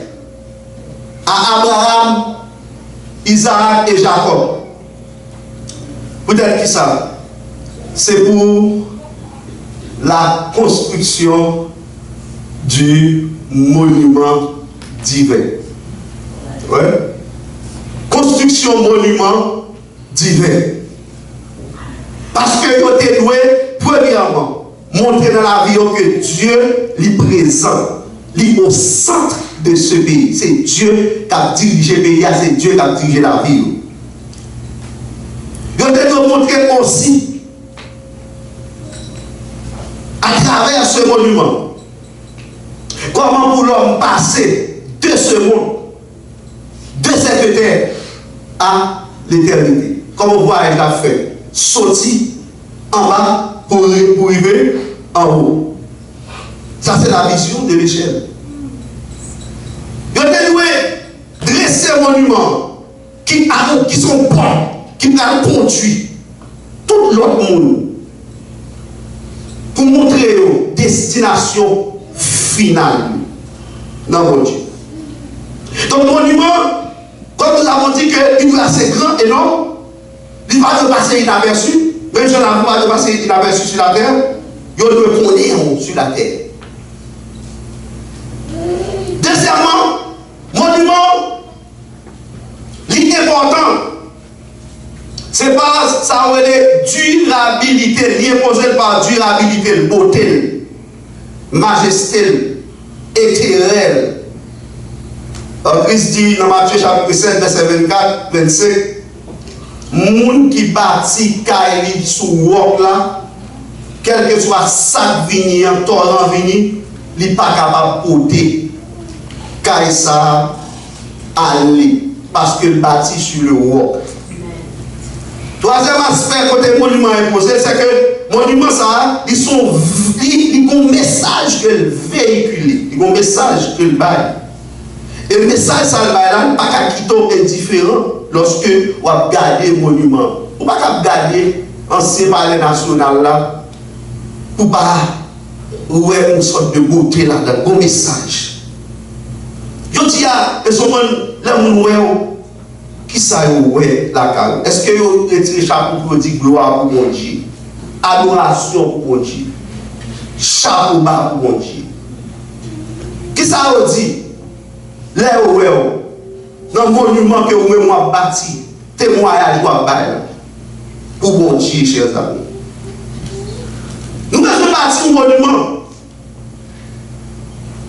à Abraham, Isaac et Jacob. Peut-être qui ça? C'est pour la construction du monument divin. Ouais. Construction monument divin. Parce que vous êtes doué, premièrement, montrer dans la vie que Dieu est présent, il est au centre de ce pays. C'est Dieu qui a dirigé le pays, c'est Dieu qui a dirigé la vie. Vous êtes montrer aussi, à travers ce monument, comment pour l'homme passer de ce monde, de cette terre, à l'éternité. Comme on voit, il a fait sortir en bas pour arriver en haut. Ça, c'est la vision de l'échelle. Il a déloué dresser un monument qui sont bons, qui a conduit tout l'autre monde pour montrer une destination finale dans votre Dieu. Donc, le monument, comme nous avons dit qu'il est assez grand et non, il va pas passer inaperçu, même si on n'a pas de passer inaperçu sur la terre, il doit connaître sur la terre. Deuxièmement, monument, l'important, c'est pas ça où est durabilité, l'imposé par durabilité, beauté, majesté, éternel. Christ dit dans Matthieu chapitre 5, verset 24, 25, moun qui bâtit Kaili sous roc là, quel que soit sac vini, un torrent vini, il n'est pas capable de porter Kaïsa aller parce qu'il bâtit sur le roc. Troisième aspect côté monument imposé, c'est que le monument ça, ils ont un message qu'ils véhiculent, ils ont un message qu'ils baillent. Et le message ça là, pas qu'à quitter indifférent lorsque vous regardez le monument. Vous ne pouvez pas regarder l'ancien palais national là pour pas avoir une sorte de beauté là, un bon message. Je dis à les gens qui savent la carrière. Est-ce que vous retirez chapeau pour dire gloire pour mon Dieu, adoration pour mon Dieu, chapeau bas pour mon Dieu? Qui ça vous dit? Là où dans le monument que vous avez bâti, témoignage pour mon Dieu, chers amis. Nous devons bâtir un monument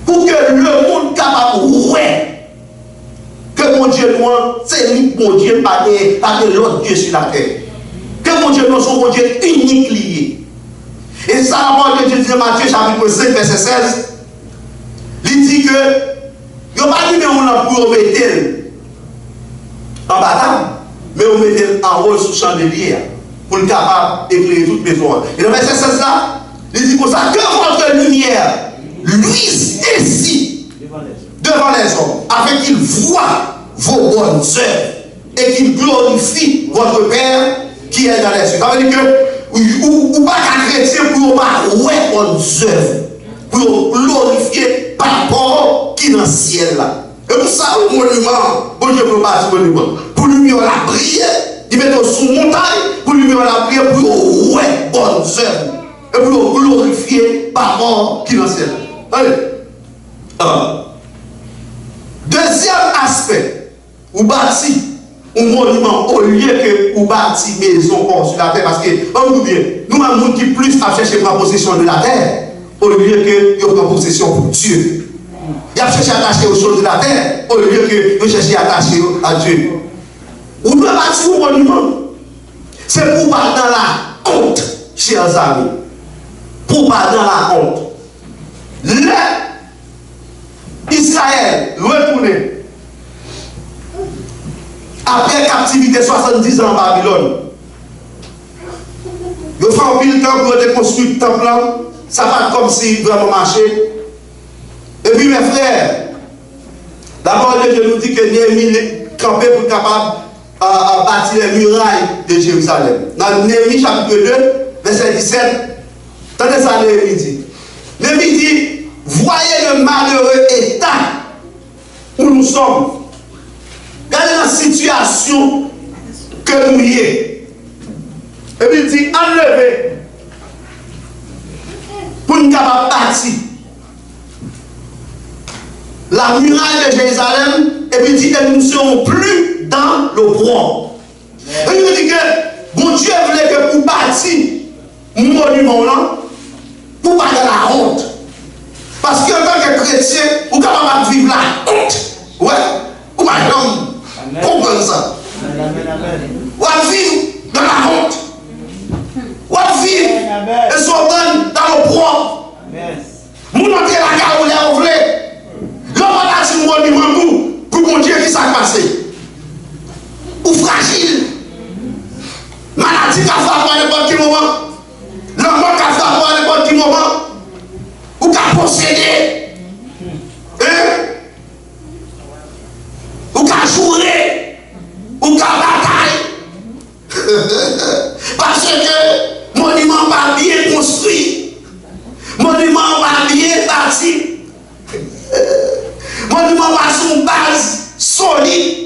pour que le monde capable de que mon Dieu c'est lui, mon Dieu, pas de l'autre Dieu sur la terre. Que mon Dieu soit mon Dieu unique lié. Et ça, la parole de Dieu dit Matthieu chapitre 5, verset 16, il dit que il n'y a pas dit que on a pour mettre en bataille, mais on met en rôle sous chandelier pour être capable d'éclairer toute maison. Et dans le verset 16 là, il dit comme ça, que votre lumière luise ainsi devant les hommes, afin qu'ils voient vos bonnes œuvres et qu'ils glorifient votre Père qui est dans les cieux. Ça veut dire que ou pas qu'un chrétien pour pas ouais bonnes œuvres, pour glorifier par rapport qui est dans le ciel là. Et pour ça, le monument, bon Dieu peut bâtir le monument. Pour lui mettre la prière, il met sous montagne, pour lui mettre la prière, pour ouais bonnes œuvres. Et pour glorifier par rapport qui est dans le ciel. Allez. Deuxième aspect, vous bâtissez un monument au lieu que vous bâtissez maison sur la terre. Parce que, on bien, nous avons un monde qui plus à chercher la possession de la terre, au lieu que vous avez possession pour Dieu. Il a cherché à attacher aux choses de la terre, au lieu que vous cherchez à attacher à Dieu. Vous devez bâtir un monument. C'est pour pas dans la honte, chers amis. Pour pas dans la honte. Israël retourné après captivité 70 ans en Babylone. Il fait un pile temps pour reconstruire le temple, ça va comme si vraiment marché. Et puis mes frères, la parole de Dieu nous dit que Néhémie campait pour capable de bâtir les murailles de Jérusalem. Dans Néhémie chapitre 2, verset 17, attendez ça, Néhémie dit. Néhémie dit, voyez le malheureux état où nous sommes. Regardez la situation que nous y sommes. Et puis il dit, enlevez pour nous capables bâtir la muraille de Jérusalem. Et puis il dit que nous ne serons plus dans l'opprobre. Et il dit que bon Dieu voulait que pour bâtir un monument là, pour pas de la honte. Parce qu'en tant que chrétien, vous êtes capable de vivre la honte. Ouais, ou pas l'homme. Comprendre ça. Ou à vivre dans la honte. Ou à vivre et sortir dans l'opprobre. Vous n'entrez la gare où vous voulez. L'homme a bâti un monument pour mon Dieu qui s'est passé. Ou fragile. Maladie qui a frappé à n'importe quel moment. L'homme qui a frappé à n'importe quel moment. Ou qui a possédé. Ou qui a joué. Ou qui a bataille. Parce que monument pas bien construit. Monument pas bien bâti. Monument pas sur une base solide.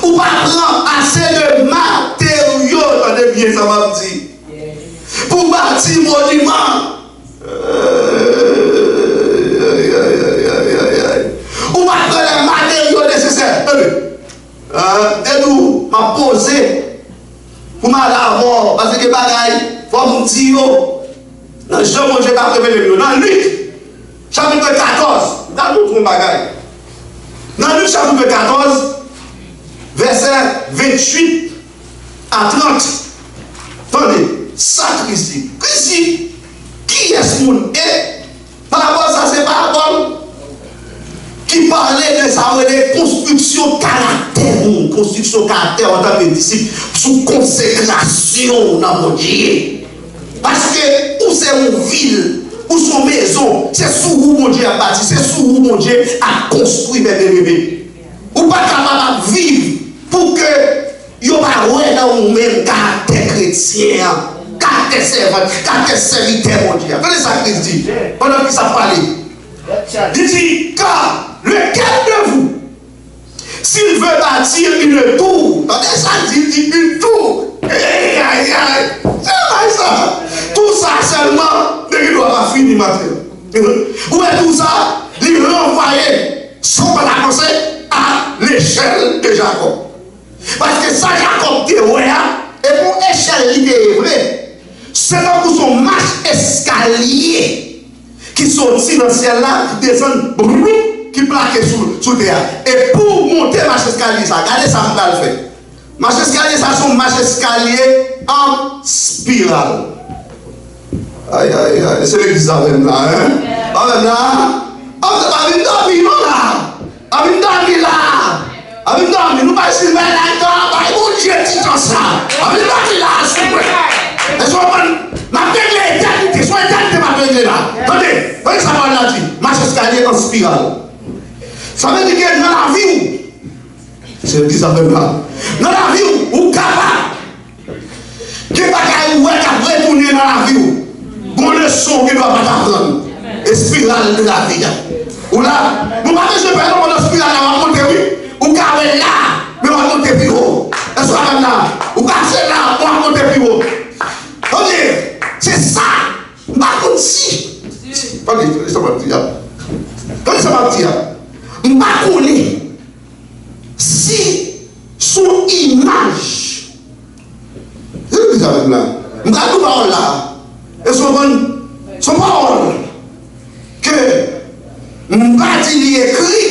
Ou pas prendre assez de matériaux. Attendez bien, ça m'a dit. Pour bâtir monument. Ou pas prendre les matériaux nécessaires. Dès nous, m'a posé pour m'aller à mort. Parce que bagaille, il faut me dire. Dans Jean, mon Dieu, pas révélé. Dans Luc, chapitre 14, dans notre bagaille. Dans Luc, chapitre 14, verset 28 à 30. Attendez, ça, Christi. Christi, qui est ce monde? Et par rapport à ça, c'est par rapport qui parlait de ça, de construction caractère, construction caractère en tant que disciple, sous consécration dans mon Dieu. Parce que où c'est une ville, où son maison, c'est sous où mon Dieu a bâti, c'est sous où mon Dieu a construit mes bébés. Ou pas capable de vivre pour que vous ne dans vous-même caractère chrétien, caractère servant, caractère serviteur, mon Dieu. Regardez ça Christ dit, pendant qu'il s'est parlé. Il dit, car lequel de vous, s'il veut bâtir une tour, regardez ça, il dit une tour. C'est pas ça. Tout ça seulement, il ne doit pas finir maintenant. Où est tout ça? Il renvoyé son penaconsé à l'échelle de Jacob. Parce que ça, Jacob dit, ouais, et pour échelle, il est vrai. C'est là pour son marche escalier qui sortit dans le ciel là, qui descend, qui plaque sous terre. Et pour monter marche escalier, ça, regardez ça, on va le faire. Marche escalier, ça, c'est un marche escalier en spirale. Aïe, aïe, aïe, c'est l'église avec là, hein? Avec là, on va venir dormir, non là? On va venir dormir là. On va venir dormir, nous pas ici, mais là, bon Dieu, dit comme ça. On va venir dormir là, s'il vous plaît. Et soit ma règle éternité, soit éternité, ma règle là. Attendez, ça va là, dit, marche escalier en spirale. Ça veut dire que dans la vie, c'est l'église avec là. Dans la vie, ou capable, qui n'est pas capable de retourner dans la vie. Bon leçon qui ne doit pas t'apprendre. Et spirale de la vie. Ou là, nous ne pouvons pas faire dans spirale, on va monter, oui. Ou carré là, mais on va monter plus haut. Est-ce qu'on va là? Ou carré là, on va monter plus haut. Ok, c'est ça. Par contre, si. Attendez, ça va dire. Attendez, ça va dire. Par contre, si son image, je dis avec là, je parle là. Et son parole que m'bati écrit,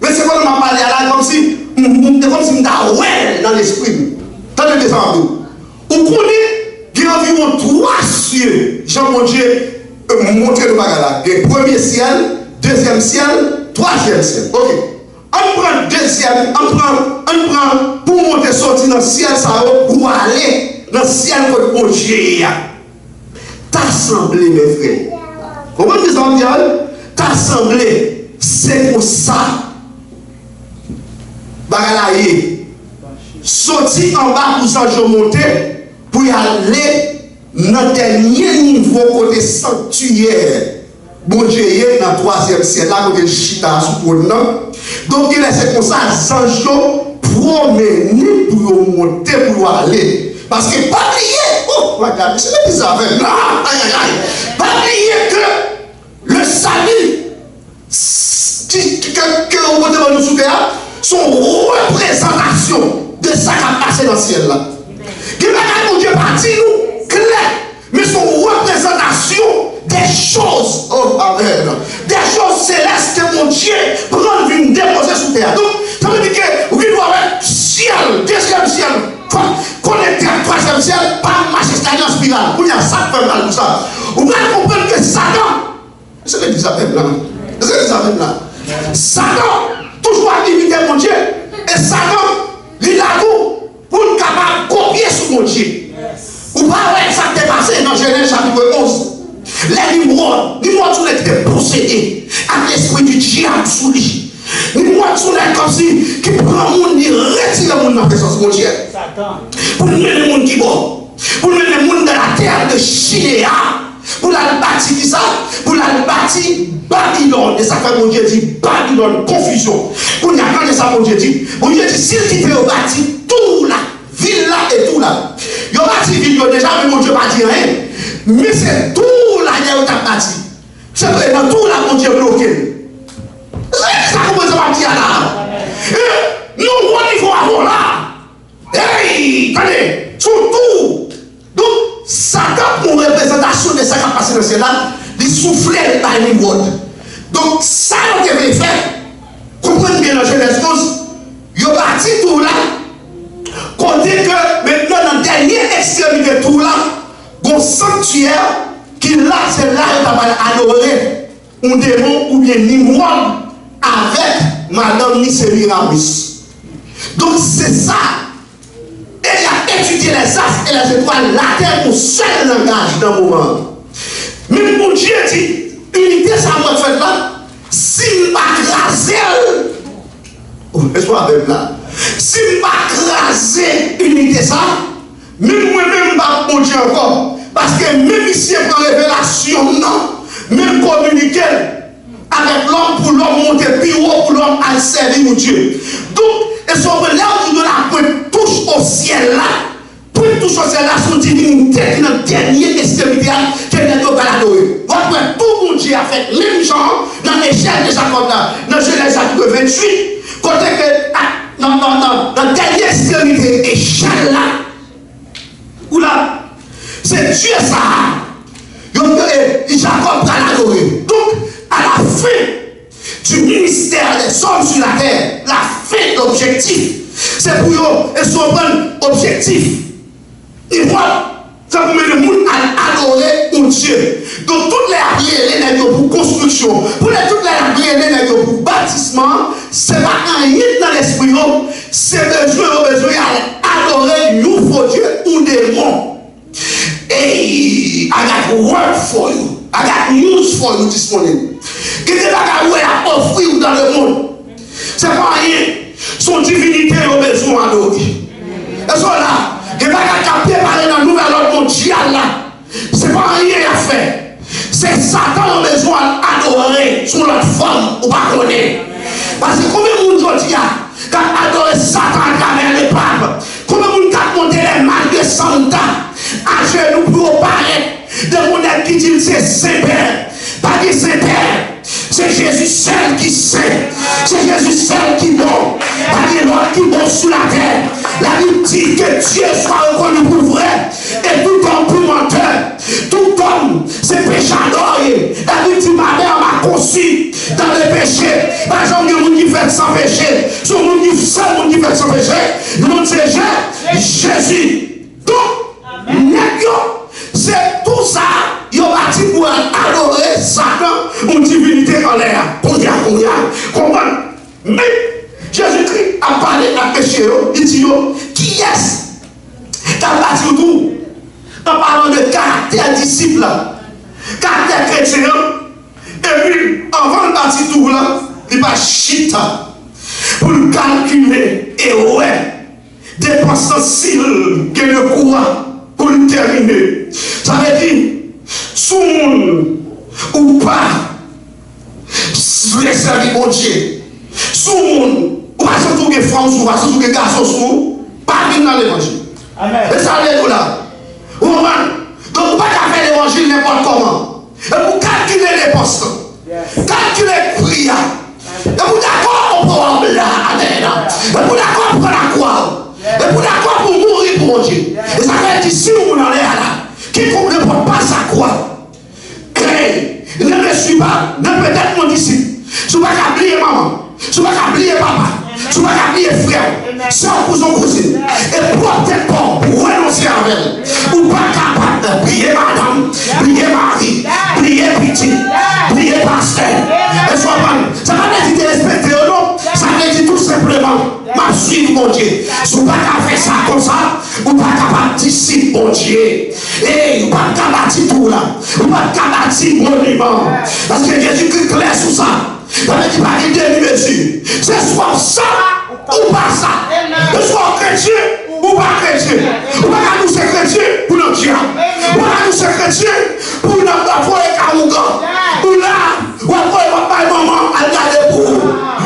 mais c'est quand on m'a parlé à là comme si m'da ouais dans l'esprit. Tenez bien ça, vous connaissez, il y a environ 3 cieux. Jean Dieu montre le bagage. Il y a premier ciel, deuxième ciel, troisième ciel. Ok. On prend deuxième, on prend pour monter sortir dans le ciel, ça va pour aller dans le ciel de mon Dieu. T'assemblée, mes frères. Comment vous en dire? T'assemblée, c'est pour ça. Bagalaye. Sorti en bas pour ça, je monter pour y aller dans le dernier niveau côté sanctuaire. Bon Dieu est dans le 3e ciel, là, côté chita sous le nom. Donc, il est comme ça, Sancho promener pour monter, pour aller. Parce que, pas oublier, oh, regarde, c'est les bizarres, là, aïe, aïe, aïe. Pas oublier que le salut, que on peut demander sous terre, sont représentation de ça qui a passé dans le ciel là. Qui va mon Dieu parti nous, clair, mais sont représentation des choses, oh amen, des choses célestes que mon Dieu prend une déposer sous terre. Donc, ça veut dire que oui, doit avoir ciel, 2e ciel, connecté à 3e ciel, pas marcher en spirale. Vous avez ça fait mal pour ça. Vous pouvez comprendre que Satan, c'est le disable là, c'est le disable là. Satan, toujours à limiter mon Dieu, et Satan, il a tout pour être capable de copier sur mon Dieu. Ou pas, ouais, ça t'est passé dans Genèse chapitre 11. Les Nimrod sont possédés à l'esprit du diable sous lui. Nimrod sont comme si qui prend le monde, il retire le monde dans la présence de mon Dieu. Pour nous mettre le monde qui bon. Pour nous mettre le monde dans la terre de Chinéa. Pour la bâtir qui ça? Pour la bâtir Babylone. Et ça fait mon Dieu dit Babylone, confusion. Pour nous apprendre ça, mon Dieu dit, s'il quitte le bâti, tout là, ville là et tout là. Il y a bâti ville déjà, mais mon Dieu pas dit rien. Mais c'est tout là qui est bâti. C'est dans tout là mon Dieu bloqué. C'est ça qu'on peut dire là. Nous, on y va avant là. Hey, attendez, surtout. Donc, Satan, pour représentation de ça qui a passé dans ce là, il soufflait par les modes. Donc, ça, on devait faire. Comprenez bien dans Genèse 11, il a bâti tout là. Côté que maintenant, dans la dernière extrémité de tout là, un sanctuaire qui là, c'est là où on va adorer un démon ou bien Nimrod avec Madame Nicémiramis. Donc, c'est ça. Elle a étudié les astres et les étoiles, la terre pour seul langage dans le moment. Mais mon Dieu dit, unité, ça va faire là. S'il m'a crasé, laisse-moi avec là. S'il m'a crasé unité, ça, même moi-même, mon Dieu encore. Parce que même ici, pour révélation, non, même communiquer avec l'homme pour l'homme monter plus haut, pour l'homme à servir mon Dieu. Donc, et son là où de la pointe touche au ciel là, pointe touche au ciel là, son divinité qui est dans la dernière extrémité qu'elle n'est pas adorer. Votre tout mon Dieu a fait même genre dans l'échelle de Jacob là, dans Genèse chapitre 28, côté que dans la dernière extrémité échelle là, où là, c'est Dieu ça. Jacob va l'adorer. Donc, à la fin du ministère des hommes sur la terre, la fin de l'objectif, c'est pour eux, et son bon objectif. Et voilà, ça vous met le monde à adorer un Dieu. Donc, toutes les arrières, pour construction, pour toutes les arrières, pour bâtissement, c'est pas un hit dans l'esprit, c'est besoin d'adorer un nouveau Dieu ou démon. Hey, I got work for you. I got news for you this morning. Qu'est-ce que tu as offrir dans le monde? C'est pas rien. Son divinité a besoin d'adorer. Et ça là, que tu as préparé dans le nouvel ordre mondial là, c'est pas rien à faire. C'est Satan a besoin d'adorer sous notre forme ou pas connaître. Parce que combien de monde aujourd'hui a adoré Satan à travers les papes? Combien de monde a monté les mal de Santa? À genoux pour paraître de mon qui dit c'est Saint-Père. Pas dit Saint-Père. C'est Jésus seul qui sait. C'est Jésus seul qui bon. Pas dit l'autre qui bon sur la terre. La Bible dit que Dieu soit reconnu pour vrai. Et tout homme pour menteur. Tout homme, c'est péchador. La Bible dit ma mère m'a conçu dans le péché. Par exemple, il y a un monde qui fait sans péché. Son monde qui fait sans péché. Le monde c'est Jésus. Jésus. Donc, c'est tout ça, il y a bâti pour adorer Satan, une divinité en l'air. Comprends? Mais Jésus-Christ a parlé à péché, il dit, qui est-ce qui a bâti tout? En parlant de caractère disciple, caractère chrétien, et puis, avant de bâtir tout là, il va chita pour le calculer et ouais, dépenses sensibles que le courant pour le terminer. Ça veut dire, sous monde ou pas, les services bon Dieu, sous monde, ou pas surtout que femmes, ou pas surtout que garçons, pas venir dans l'évangile. Amen. Et ça veut dire là. Donc, on ne peut pas faire l'évangile n'importe comment. Et pour calculer les postes, calculer les prières, et pour d'accord pour là, amen. Et pour d'accord pour la croix, et pour d'accord pour mourir pour Dieu. Et ça veut dire si on en est là, quiconque ne porte pas sa croix, ne me suis pas, ne peut être mon disciple. Je ne vais pas oublier maman, je ne vais pas oublier papa, je ne vais pas oublier frère, soeur, cousin, cousine. Et peut-être pas renoncer à elle. Ou pas capable de prier madame, prier mari, prier petit, prier pasteur. Et soit pas, ça va dire respecter ou non, ça veut dire tout simplement, ma suivre mon Dieu. Si vous ne pouvez pas faire ça comme ça, vous ne pouvez pas capable de disciple mon Dieu. Et vous ne pouvez pas capable de tout là, vous ne pouvez pas capable de monument. Parce que Jésus-Christ clair sur ça. Ça veut dire pas qu'il y a une mesure. C'est soit ça ou pas ça. Que soit chrétien ou pas chrétien. Ou pas nous c'est chrétien pour notre Dieu. Ou pas nous c'est chrétien pour notre foi et Kaouga. Ou là, ou après papa et maman à garder pour vous.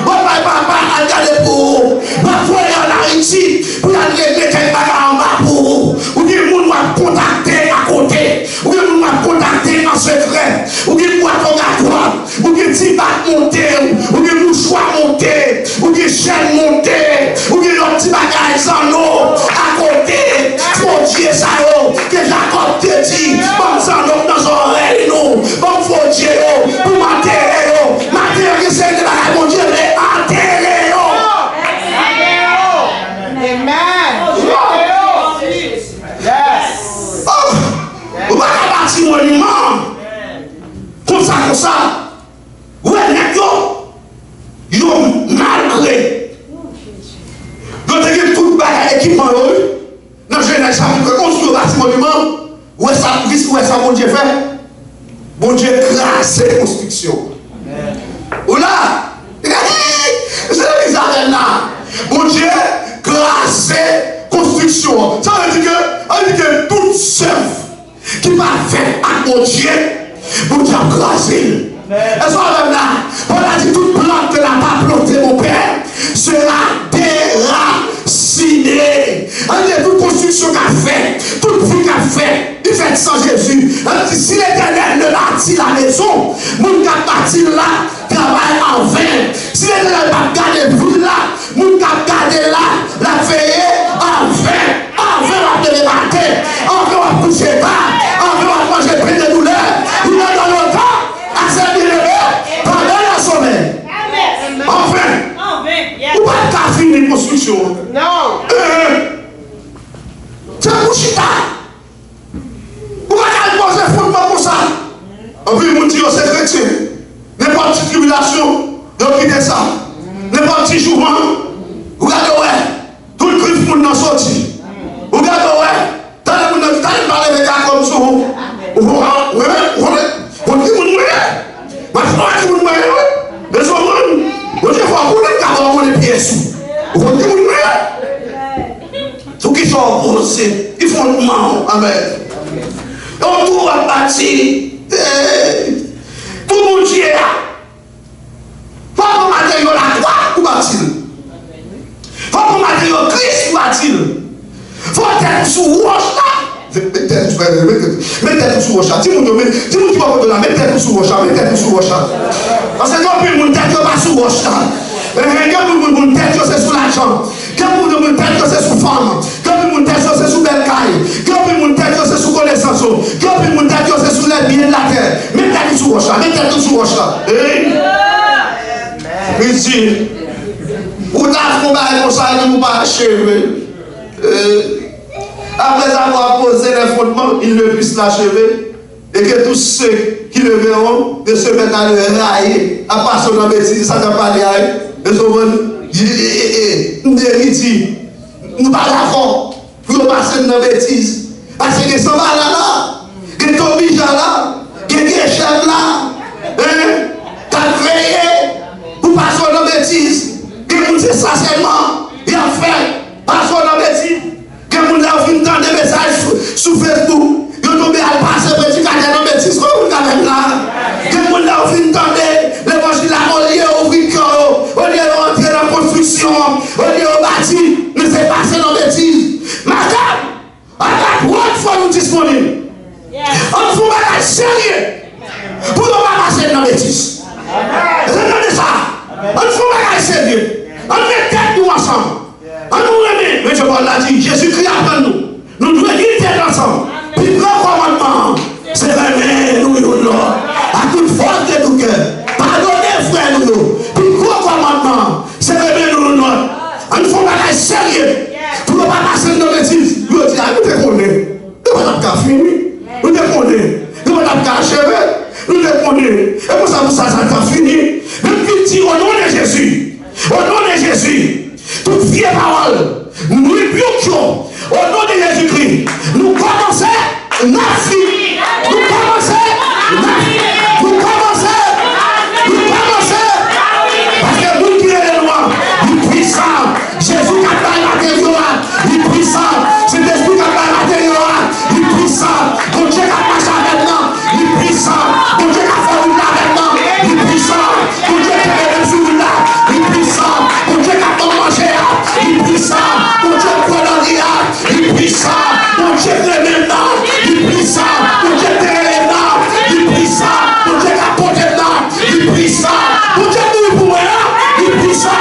Papa et papa à garder pour vous. Parfois en Haïti, pour aller mettre un bagage en bas pour vous. Ou bien nous va contacter à côté. Ou bien nous va contacter en secret. Ou bien nous va regarder. Ou bien petit bac monter. Ou bien nous choix monter. Ou bien chaîne monter. Ou bien nos petits bagages en eau à côté. Mon Dieu, ça que Jacob te dit. Bon, ça nous dans nos oreilles, nous. Bon, faut Dieu, pour m'enterrer. M'enterrer, c'est de la mon Dieu, mais enterrer. Vous ne pouvez pas bâtir un monument comme ça. Ouais, ils ont malgré. Ils ont tout le équipement. Dans le jeunesse, ils ont construit un bâtiment monument. Où est-ce que mon Dieu fait? Mon Dieu grâce et construction. Ou là, c'est l'Israël là. Mon Dieu grâce et construction. Ça veut dire que toute œuvre qui va faire à mon Dieu, mon Dieu grâce. Et ça même là, on a dit toute plante que n'a pas planté mon père sera déracinée. On dit toute construction qu'a fait, toute vie qu'a fait, il fait sans Jésus. On dit si l'Éternel ne bâtit la maison, mon gars bâtit là, travaille en vain. Si l'Éternel va garder vous là, mon gars garder là, la veiller en vain. En vain, on va te débattre, en vain, on va toucher pas, en vain, on va manger plein de douleur. Il est dans le temps. Pendant la semaine. Enfin. Ou pas qu'à finir une construction. Non. C'est pour chita. Ou pas qu'à poser fondement pour ça. En plus, mon Dieu, c'est chrétien. N'importe quelle tribulation, donc quittez ça. N'importe quel jour, regardez, ouais. Tout le griffe pour nous sortir. Regardez, ouais. T'as le parler de gars comme ça. On dit, mais je vous dis, mais je vous dis, pièces. Vous dit, ceux qui sont opposés, ils font le mal. Amen. On tout va bâtir. Tout le monde est là. Faut qu'on matériau la croix pour bâtir. Faut qu'on matériau Christ pour bâtir. Faut être sous roche là. Mettez-vous sous roche. Dis-moi qui va vous donner. Mettez-vous sous roche. Mettez-vous sous roche. Parce que quand vous ne tête pas sous roche, quand vous ne tête c'est sous l'argent, quand vous ne tête c'est sous femme, quand vous ne tête c'est sous belle caille, quand vous ne tête c'est sous connaissance, quand vous ne tête c'est sous les biens de la terre. Mettez-vous sous roche. Mettez-vous sous roche. Ici, vous avez fait comme ça, vous ne pouvez pas achever. avoir posé les fondements, il ne puisse l'achever. Et que tous ceux qui le verront de se mettre à le railler, à passer dans la bêtise, ça n'a pas de railler. Et nous dit, nous pas d'accord pour passer dans la bêtise. Parce que ça va là, que Toby là, que Géchel là, t'as créé pour passer dans la bêtise. Que nous disons ça seulement, il a fait passer dans la bêtise. Que nous avons fait des messages sur Facebook. Nous tombons à passer petit cadre dans la bêtise comme nous avons là. Que nous avons fait l'évangile là, au lieu d'ouvrir le cœur, au lieu d'entrer dans la construction, au lieu de bâtir, nous sommes passés dans la bêtise. Madame, what for nous disponible? On faut pas la sérieux pour ne pas passer dans la bêtise. Regardez ça. On faut pas la sérieux. On met tête nous ensemble. On nous remet. Mais je parle là, dit Jésus-Christ après nous. Nous devons dire tête ensemble. Puis grand commandement, c'est remettre nous l'autre. À toute force de nos cœurs. Pardonnez frère nous. Puis grand commandement, c'est remettre nous l'autre. On ne faut pas la sérieux pour ne pas passer dans la bêtise. Nous disons, nous te connaissons. Nous ne pouvons pas finir. Nous te connaissons. Nous ne pouvons pas achever. Nous te connaissons. Et pour ça a fini. Même qui dit au nom de Jésus. Au nom de Jésus. Toute vieille parole. Nous répliquons. Au nom de Jésus-Christ. Nous commençons. Nous finissons. Nous commençons. Nous commençons. Nous commençons. Parce que nous qui est le roi. Il est puissant. Jésus qui a parlé à l'intérieur. Il est puissant. C'est l'esprit qui a parlé à l'intérieur. Il est puissant. Mon Dieu qui a marché maintenant. Il est puissant. Mon Dieu qui a fait une là maintenant. Il est puissant. Mon Dieu qui a fait une sur là. Il est puissant. Mon Dieu qui a pas mangé. Il est puissant. Mon Dieu qui a donné. Il est puissant. Mon Dieu qui est maintenant. Il est puissant. Mon Dieu qui est maintenant. Il est puissant. Mon Dieu qui a porté maintenant. Il est puissant. Mon Dieu qui est pour moi. Il est puissant.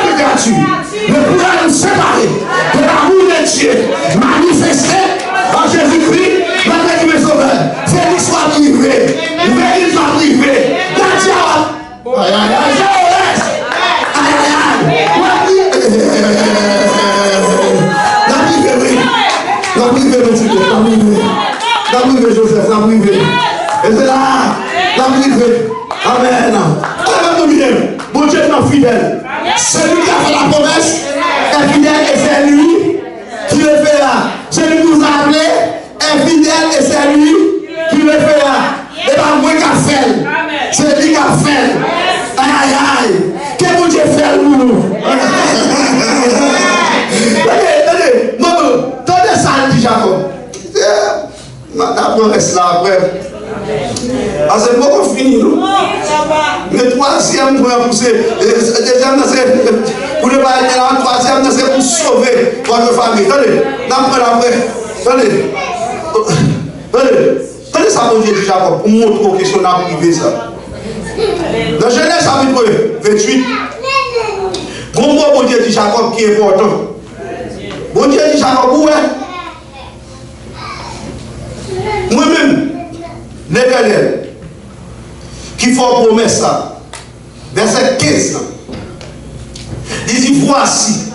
notre créature ne pourra nous séparer de l'amour de Dieu manifesté en Jésus-Christ, notre Dieu sauveur. C'est l'histoire privée, l'histoire privée. La diable. Aïe, aïe, aïe, aïe, aïe, la privée, la privée, Joseph, la privée. Et c'est là, la privée. Amen. Bon Dieu est fidèle. Celui qui a fait la promesse est fidèle et c'est lui qui le fera. Celui qui nous a appelé est fidèle et c'est lui qui le fera. Et pas moi qui a fait. C'est lui qui a fait. Aïe aïe aïe. Qu'est-ce que Dieu fait pour nous? Attendez ça, dit Jacob. Madame, on reste là après. Ah, c'est bon qu'on finit, nous. Le troisième point pour c'est. Deuxième, c'est pour ne pas être là. Le troisième, c'est pour sauver votre famille. Attendez, attendez ça, mon Dieu, de Jacob, pour montrer aux questions n'a privé ça. Dans Genèse chapitre 28, bon mot, mon Dieu, de Jacob qui est important. Bon Dieu, de Jacob, où est? Moi-même, l'Éternel, qui fait une promesse, verset 15, il dit, voici,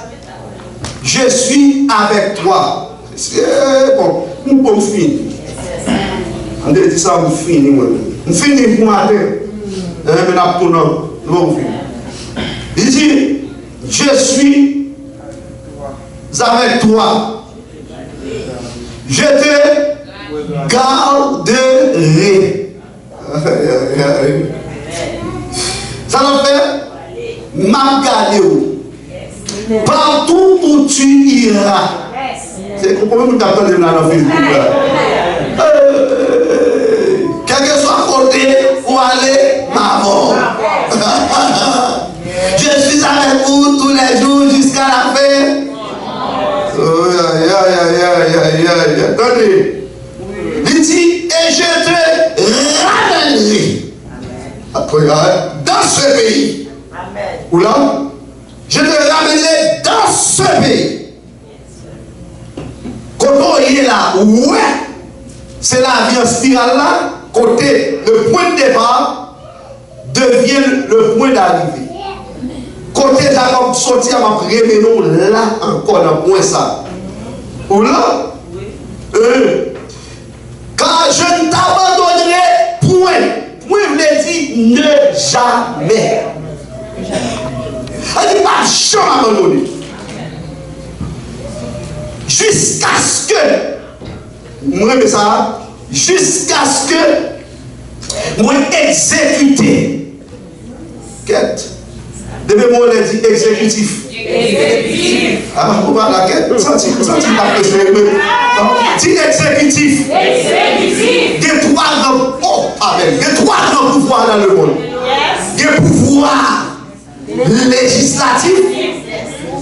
je suis avec toi. C'est bon, nous pouvons finir. On dit ça, on finit. On finit pour matin. Il dit, je suis avec toi. Je te garderai. Ça nous fait m'garder partout où tu iras. C'est comment nous t'attendons là dans Facebook. Quel que soit côté où aller, maman. Je suis avec vous tous les jours jusqu'à la fin. Attendez. Il dit, et je te ramènerai dans ce pays. Ou là, je te ramènerai dans ce pays. Quand on est là, ouais, c'est la vie en spirale là, côté le point de départ devient le point d'arrivée. Côté Jacob sorti à ma préménon là encore dans point ça. Ou là, car je ne t'abandonnerai point. Point veut dire ne jamais. Elle dit pas jamais abandonner. Jusqu'à ce que, moi mais ça, jusqu'à ce que moi exécuter. Quête. Depuis moi on dit exécutif. Exécutif. Ah, on va la quête. Senti pas que c'est dit exécutif. Exécutif. Il y a trois grands pouvoirs dans le monde. Il y a pouvoir législatif,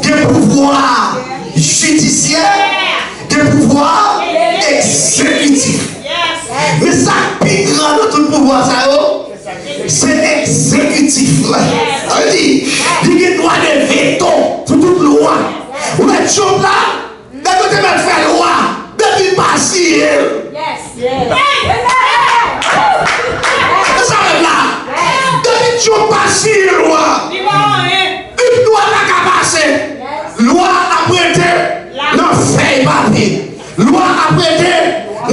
il y a pouvoir judiciaire, il y a pouvoir exécutif. Mais ça plus grand dans tout le pouvoir, c'est exécutif. Il y a droit de veto sur toute loi. Vous êtes chaud là, dès que tu vas faire loi, depuis passer. Ça va là, depuis tu vas passer loi. Une loi n'a qu'à passer. Loi apprêtée, non feuille papier. Loi apprêtée,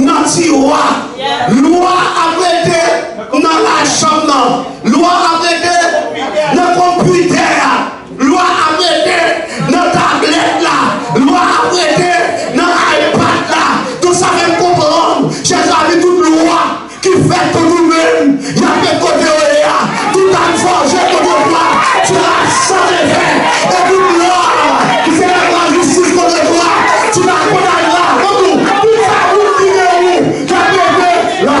non tiroir. Loi apprêtée, non la chambre. Loi apprêtée, non computer. Loi apprêtée, non tablette là. Loi apprêtée, non iPad là. Tout ça fait comprendre. J'ai amis toute loi qui fait pour nous-mêmes. Il y a des côtés tout a forgé pour toi. Tu as sans effet. Et toute loi qui fait la justice contre toi. Tu l'as condamné là. Tout ça, vous direz où? J'ai la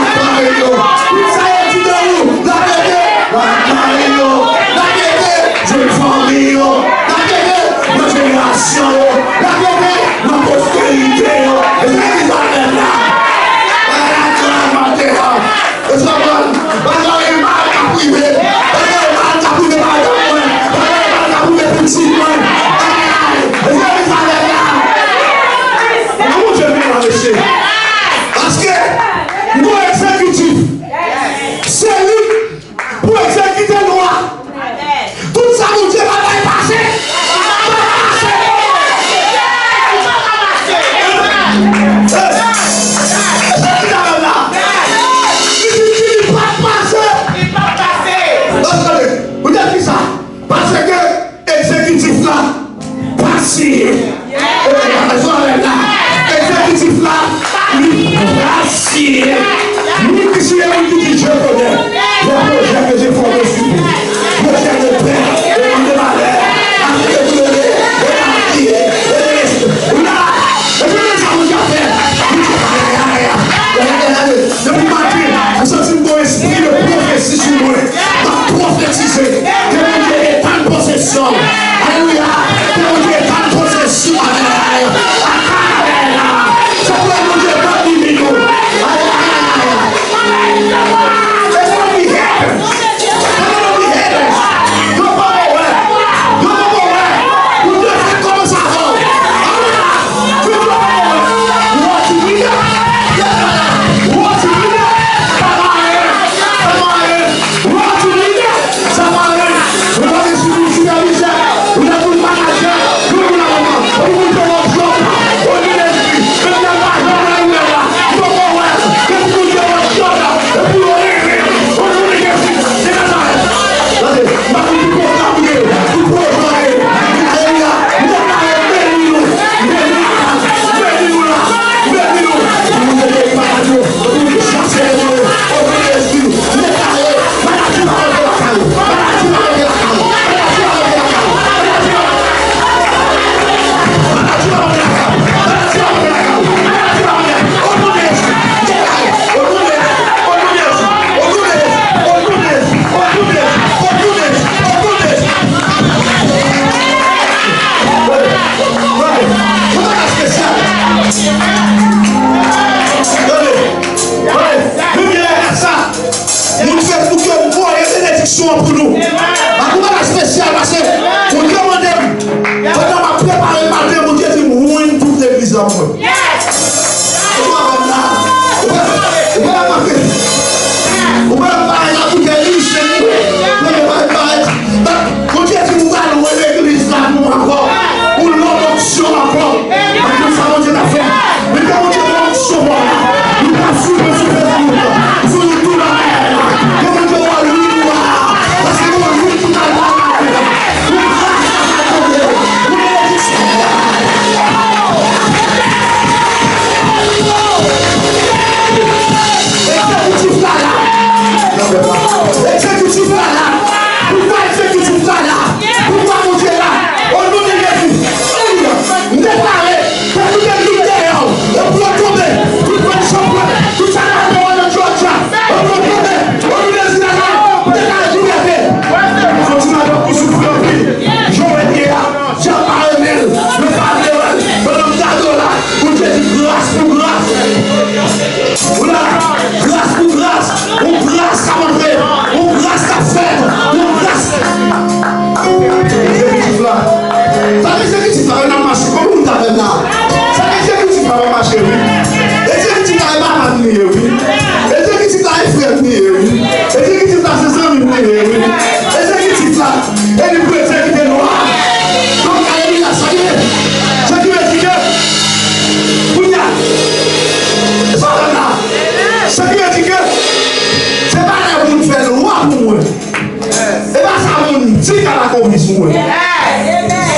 Nous faisons pour que vous voyez bénédiction pour nous. Ma spécial parce que vous demandez, pendant ma préparer le matin, vous dites, vous avez toute l'église en moi. Vous pouvez parler dans toute l'église, vous dites, vous allez l'église là pour encore, pour l'onction encore. Nous savons Dieu l'a fait. Mais quand vous dites l'onction, nous avons suivi sur Facebook, sur tout la mer. Comment Dieu va lui voir? Parce que nous lui tout à l'heure. Exécutif là. Exécutif là. Pourquoi exécutif là? Pourquoi mon Dieu là? Au nom de Jésus. Déclarez que vous êtes libérés. On peut tomber. Tout le champion. Tout ça là. On peut tomber. On peut tomber. On peut tomber. Déclarez liberté. Continuez à vous souffrir. J'aurais dit là. J'ai parlé le parler. Madame Dado là. Vous dites grâce pour grâce. Voilà. Grâce pour grâce. On grâce à montrer. On grâce à faire. On grâce. Exécutif là. Ça exécutif là, on a marché. Comment vous avez là? Ça exécutif là, on a marché, oui. Exécutif là, il va m'admirer, oui. Exécutif là, il fait admirer, oui. Exécutif là, c'est ça, oui. Exécutif là, il peut exécuter noir. Donc, alléluia, ça y est. Ce qui veut dire que, Pounia, ça va là. Ce qui veut dire que, c'est pas là où nous faisons loi pour moi. C'est pas ça où nous dit qu'elle a compris sur moi.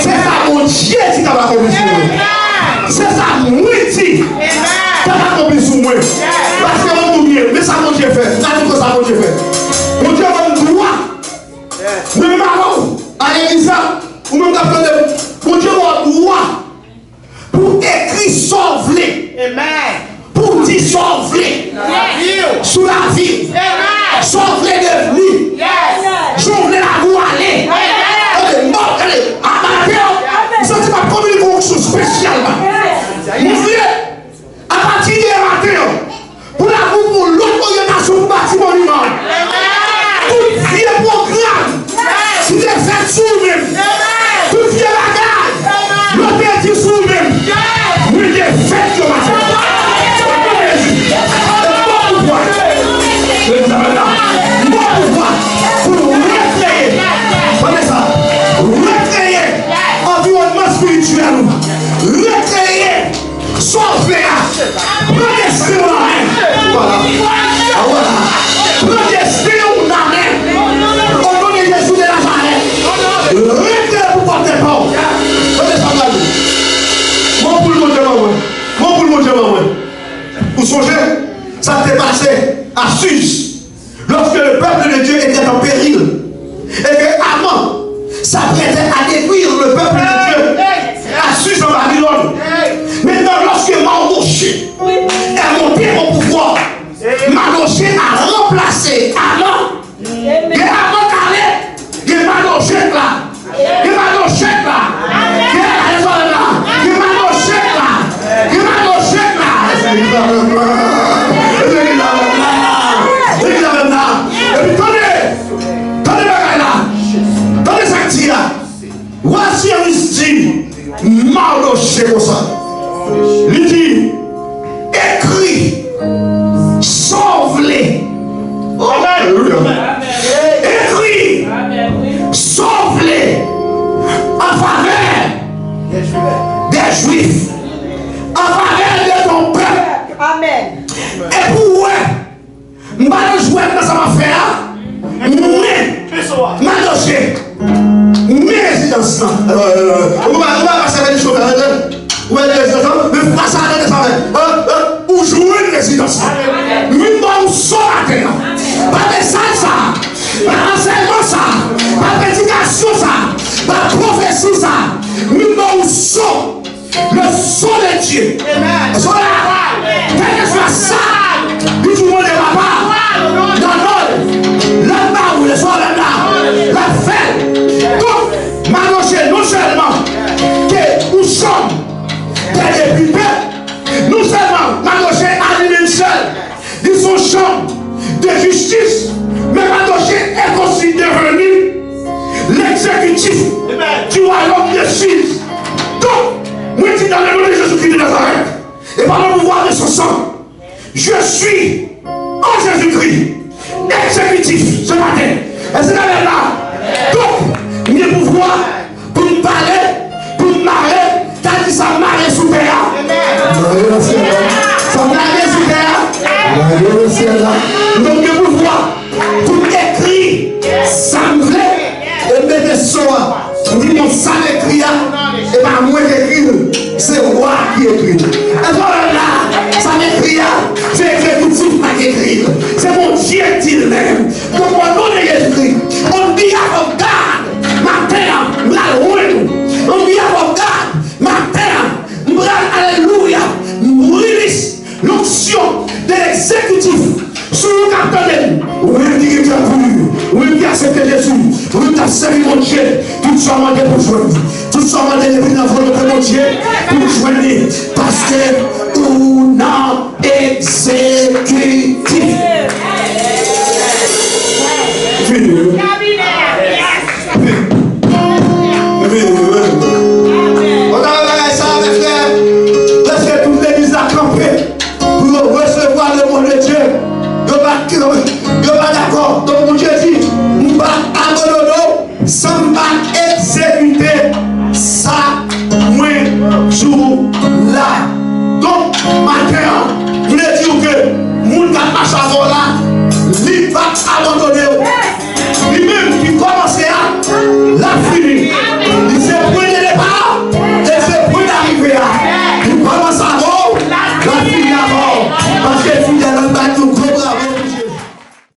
C'est ça mon Dieu qui t'a accompli sur moi. C'est ça moi qui t'a accompli sur moi. Parce que on oublie, mais ça mon Dieu fait. Ça dit que ça mon Dieu fait. Mon Dieu va nous droit. Même avant, à l'église, ou même d'après mon Dieu va nous droit pour écrire sauver. Pour dire sauver. Sous la vie. Sauver de vie. Sauver la voie aller. Allez, à senti ma communication spéciale. Mon frère, à partir de matin, pour la vous, pour l'autre orientation, pour bâtir monument. Tout vieux programme, si tu es fait sous même. Tout vieux bagage, l'autre est dit sous même. Oui, il est fait sur ma tête. Mon pouvoir, pour recréer. Prenez ça. Recréer environnement spirituel, recréer sauver, redescendre la main. Voilà. Redescendre la main. Au nom de Jésus de Nazareth. Recréer pour porter peur. Redescendre la main. Mon pour le Dieu, vous songez, ça s'est passé à Suse. Lorsque le peuple de Dieu était en péril. Et que Amon s'apprêtait à détruire le peuple de Dieu à Suse en Babylone. Maintenant, lorsque Mardoché est monté au pouvoir, Mardoché a remplacé Amon. Et Amon allait, il Mardoché là. Il Mardoché là. Il a raison là. Il Mardoché là. Il Mardoché là. Et puis, tenez là. Tenez ça qui là. Voici un style. Mardoché comme ça. Il dit, écrit, sauve-les. Écrit, sauve-les en faveur des Juifs, en faveur de ton peuple. Amen. Et pour eux, je vais jouer dans sa affaire. Mais, Mardoché, mais résidence. On va passer avec les choses. On va dire résidence. Mais il faut passer avec les affaires. Pour jouer une résidence. Nous allons sauver la terre. Pas de ça. Pas d'enseignement ça. Pas de prédication ça. Pas de prophétie ça. Nous allons sauver le son de Dieu. Son là. Quel que soit ça. Nous tout le monde est papa. Non. Là-bas où le soir là. La fête. Donc, Mardoché, non seulement que nous sommes des députés, Je suis en Jésus-Christ exécutif ce matin. Est-ce que vous êtes là? Donc, il y a pouvoir pour me parler, pour me marrer, t'as dit ça marrer sous terre. Ça marrer sous terre. Donc, il y a pouvoir pour écrire, ça me plaît, et mettre soin. On dit mon ça écrit, et pas moi qui écris, c'est moi qui écris. Et voilà là, ça m'écrit, c'est exécutif qui écrit. C'est mon Dieu qui l'aime. Donc, mon nom de Jésus-Christ, on dit à vos gardes, ma terre, la loin. On dit à vos gardes, ma terre, alléluia, release l'option de l'exécutif. Sur le capitaine, vous voulez dire que tu as voulu, vous voulez dire accepter Jésus, vous voulez servir mon Dieu, tout soit demandé pour joindre, tout soit demandé depuis dans votre mon Dieu pour joindre, parce que vous n'avez exécutif. On a regardé ça avec frère, parce que toute l'église a campé pour recevoir le mot de Dieu. Yo pas d'accord. Donc mon Dieu dit, nous va abandonner sans pas exécuter ça moins jour là. Donc matin, vous voulez dire que mon gars marche avant là, il va abandonner